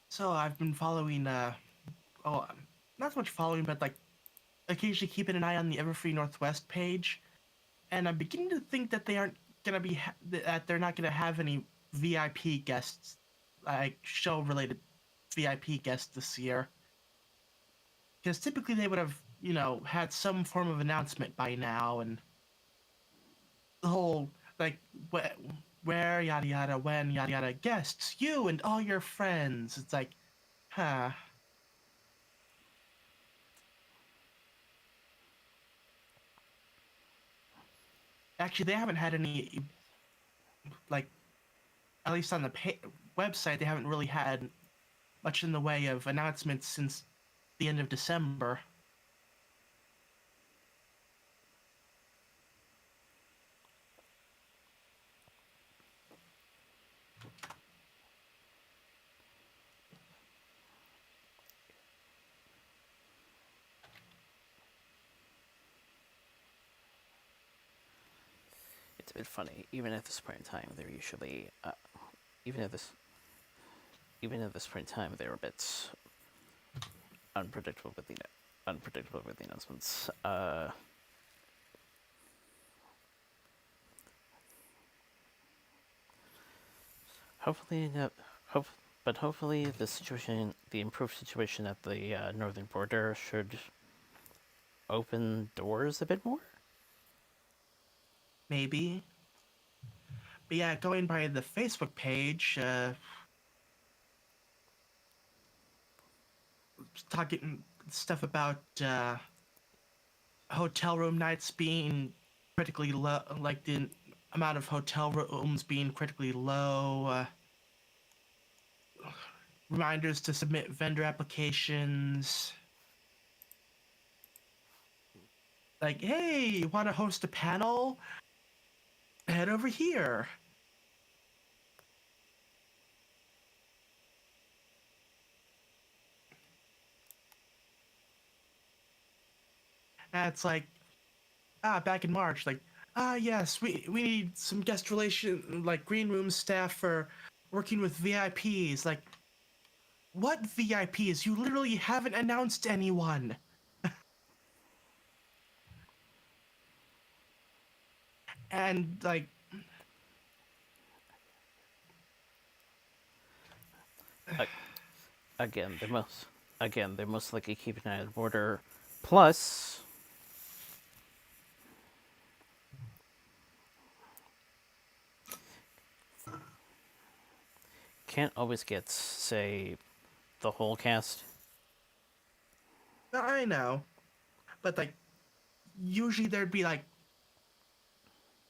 So I've been following, not so much following, but like occasionally keeping an eye on the Everfree Northwest page, and I'm beginning to think that they aren't gonna be that they're not gonna have any VIP guests, like show-related VIP guests this year, because typically they would have, had some form of announcement by now, and the whole like where yada yada, when yada yada, guests, you and all your friends. It's like, huh. Actually, they haven't had any, like, at least on the website, they haven't really had much in the way of announcements since the end of December. It's a bit funny. Even at this point in time, they're usually even at this point in time, they're a bit unpredictable with the announcements. Hopefully, hopefully the improved situation at the northern border should open doors a bit more. Maybe. But yeah, going by the Facebook page, talking stuff about hotel room nights being critically low, like the amount of hotel rooms being critically low, reminders to submit vendor applications. Like, hey, want to host a panel? Head over here. And it's like, back in March, like, yes, we need some guest relation, like green room staff for working with VIPs. Like, what VIPs? You literally haven't announced anyone. And like, Again, they're most likely keeping an eye on the border. Plus, can't always get, say, the whole cast. I know, but like, usually there'd be like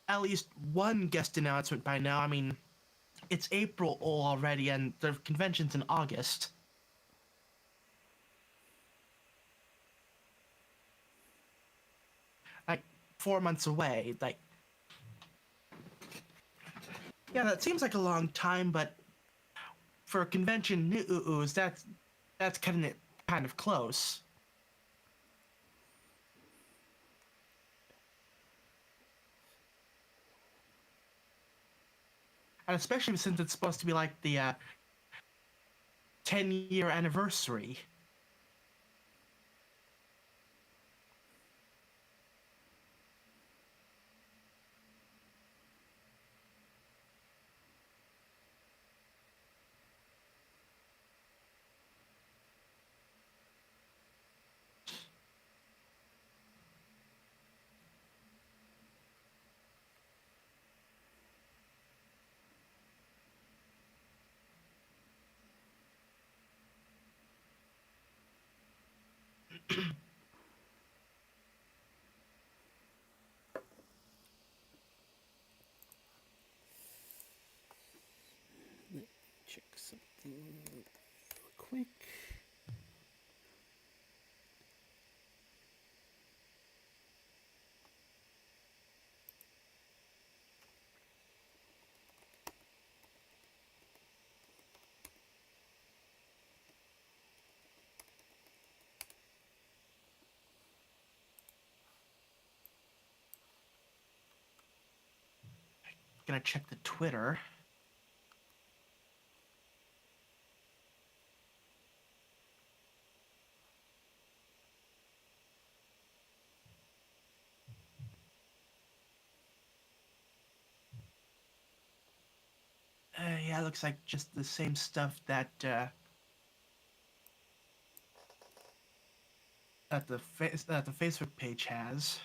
at least one guest announcement by now. I mean, it's April already, and the convention's in August. Like 4 months away. Like, yeah, that seems like a long time, but for convention news, that's cutting it kind of close. And especially since it's supposed to be like the 10-year anniversary. Check something real quick. Gonna check the Twitter. Yeah, it looks like just the same stuff that that the Facebook page has.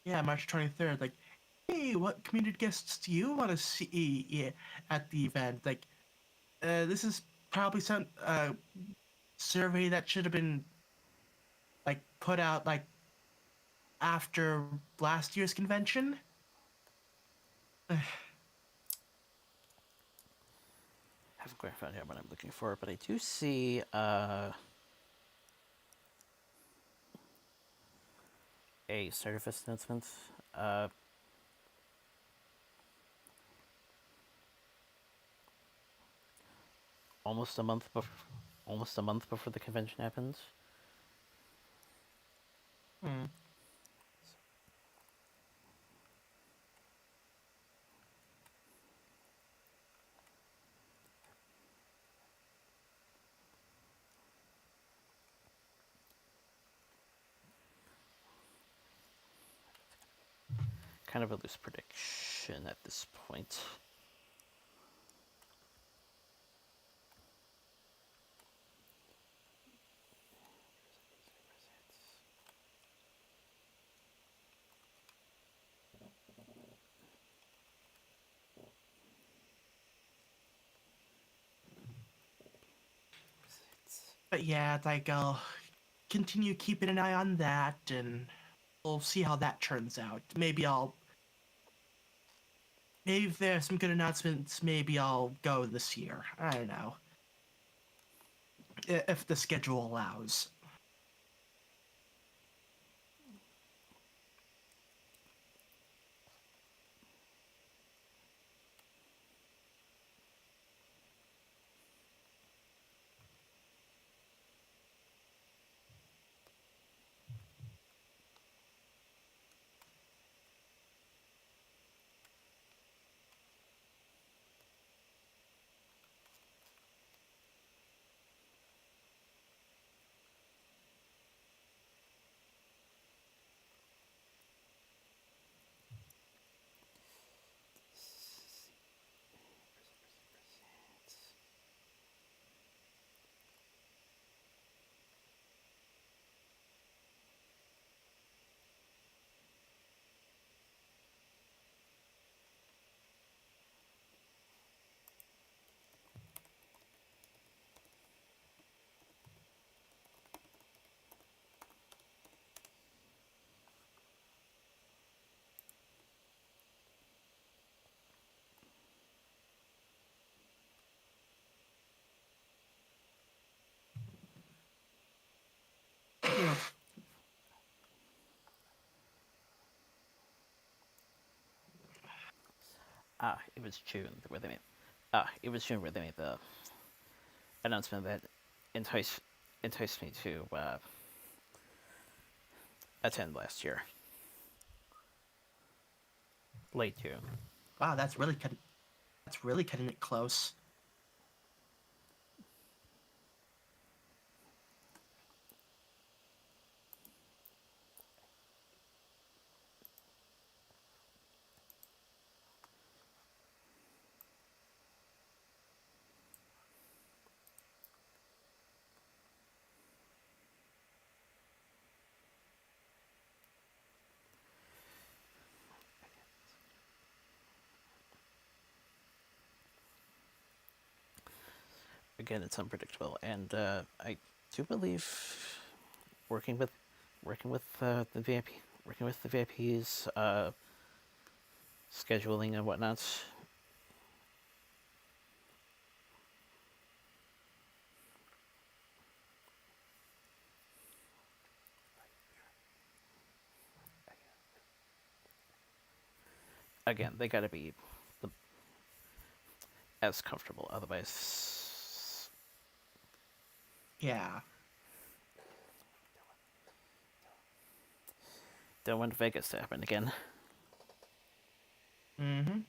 Yeah, March 23rd. Like, hey, what community guests do you want to see at the event? Like, this is probably some survey that should have been like put out like after last year's convention. Haven't quite found out what I'm looking for, but I do see a Starterfest announcement. Almost a month before the convention happens. Hmm. Kind of a loose prediction at this point. But yeah, like I'll continue keeping an eye on that, and we'll see how that turns out. Maybe if there's some good announcements, maybe I'll go this year. I don't know. If the schedule allows. It was June where they made. It was June where they made the announcement that enticed me to attend last year. Late June. Wow, that's really cutting it close. again, it's unpredictable, and I do believe working with the VIPs, scheduling and whatnot. Again, they got to be as comfortable, otherwise. Yeah. Don't want Vegas to happen again. Mm-hmm.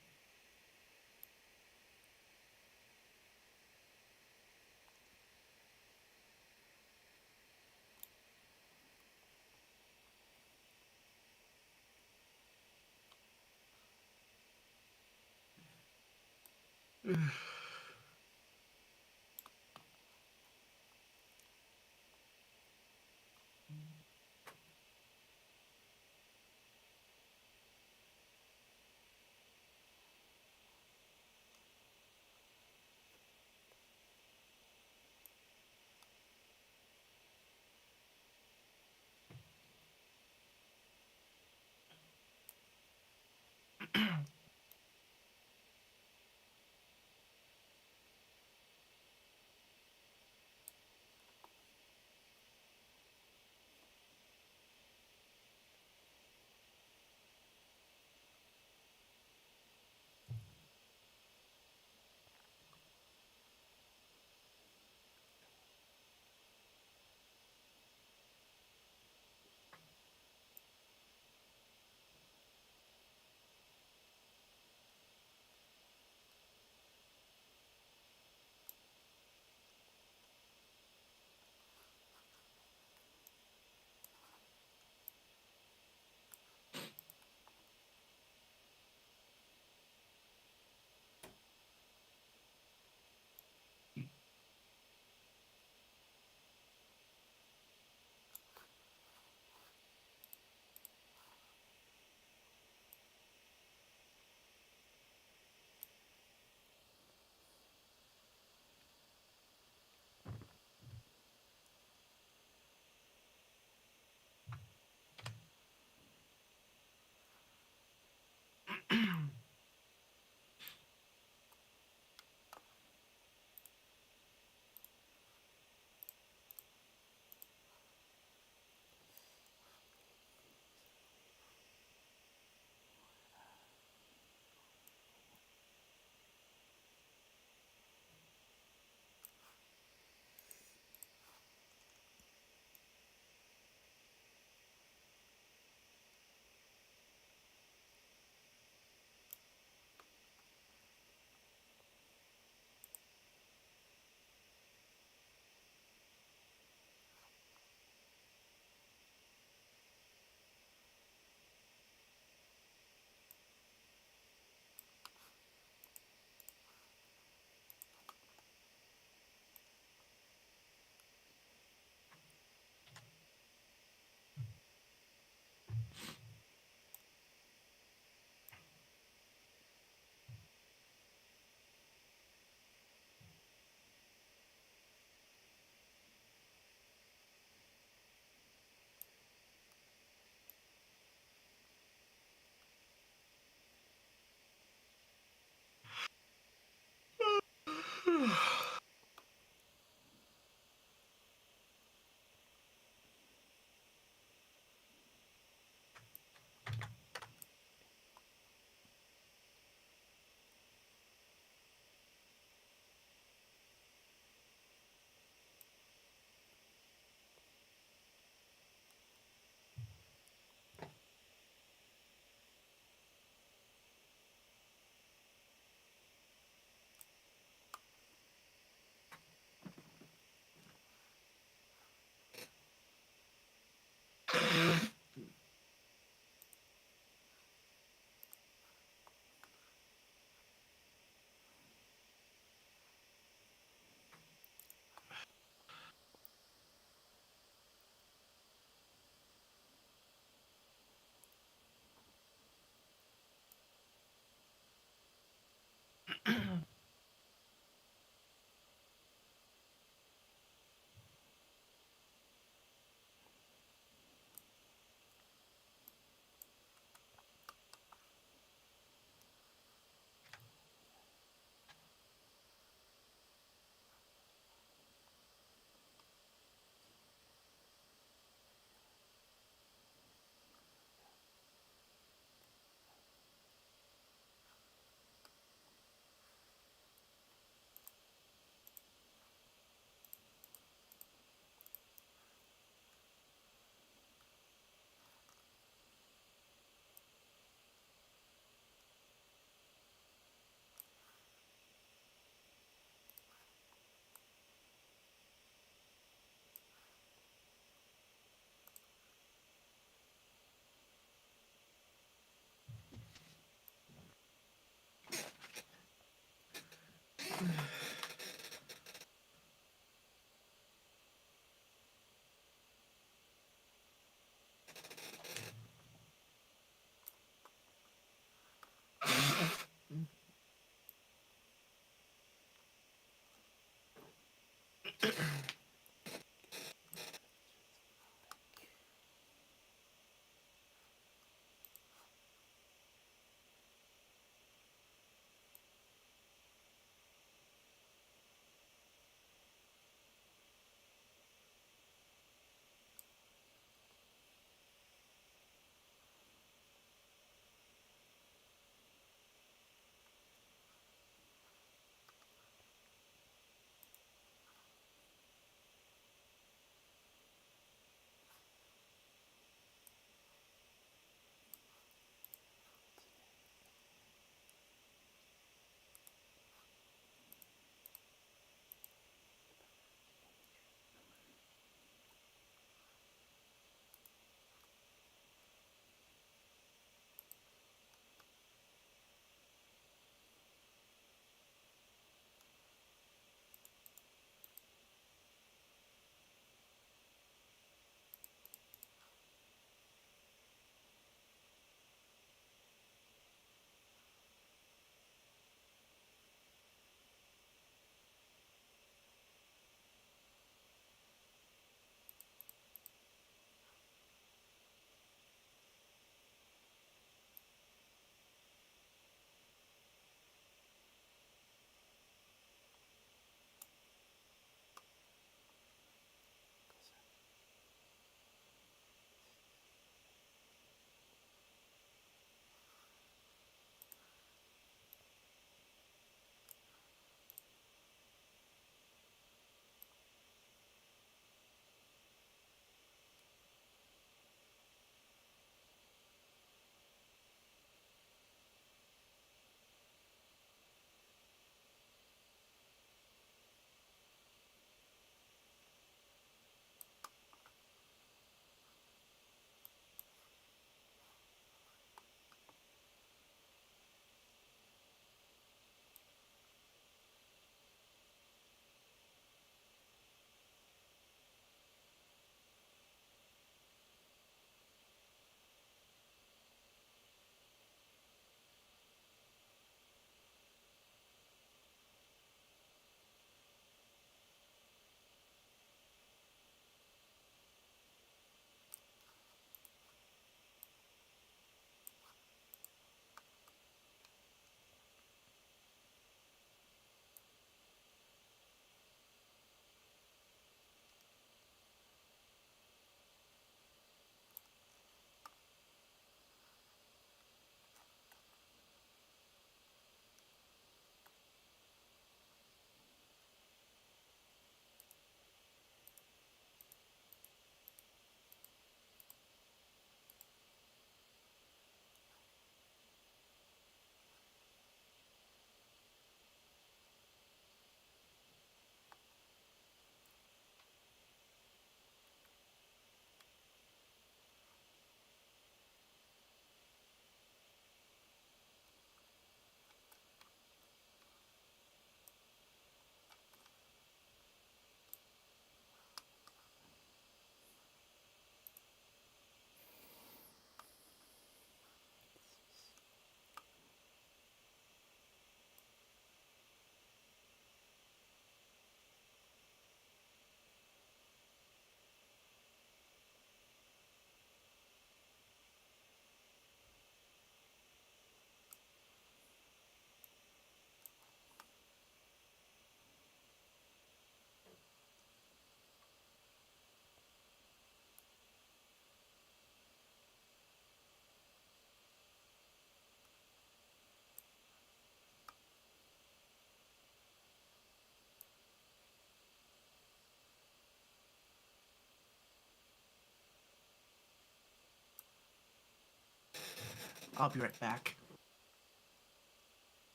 I'll be right back.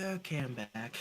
Okay, I'm back.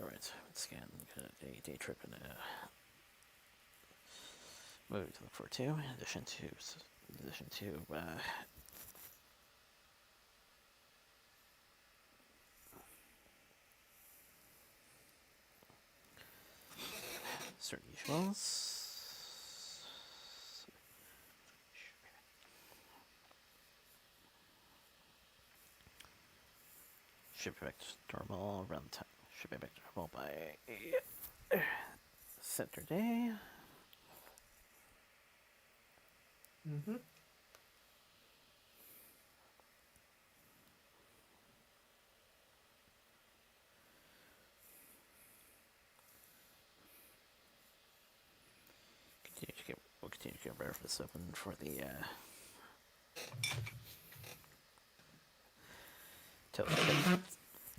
Alright, once again, got a day trip and a movie to look forward to, in addition to certain usuals. Should be back to normal around time. Should be back to normal by Saturday. Mm-hmm. We'll continue to get breakfast open for the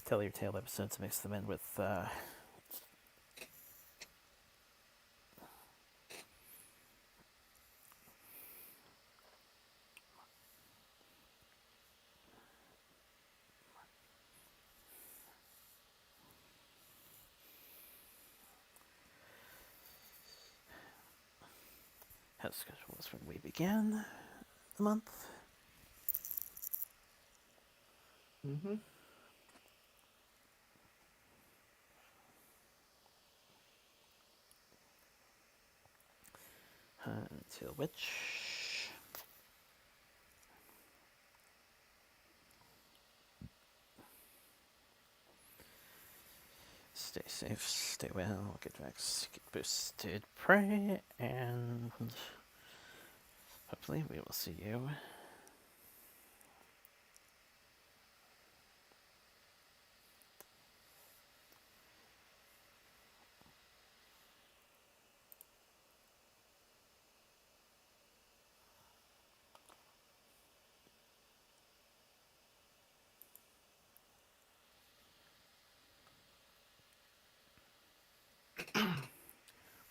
tell your tale episodes. Mix them in with how the schedule was when we began the month. Mm-hmm. Until which stay safe, stay well, get vax, get boosted, pray, and hopefully we will see you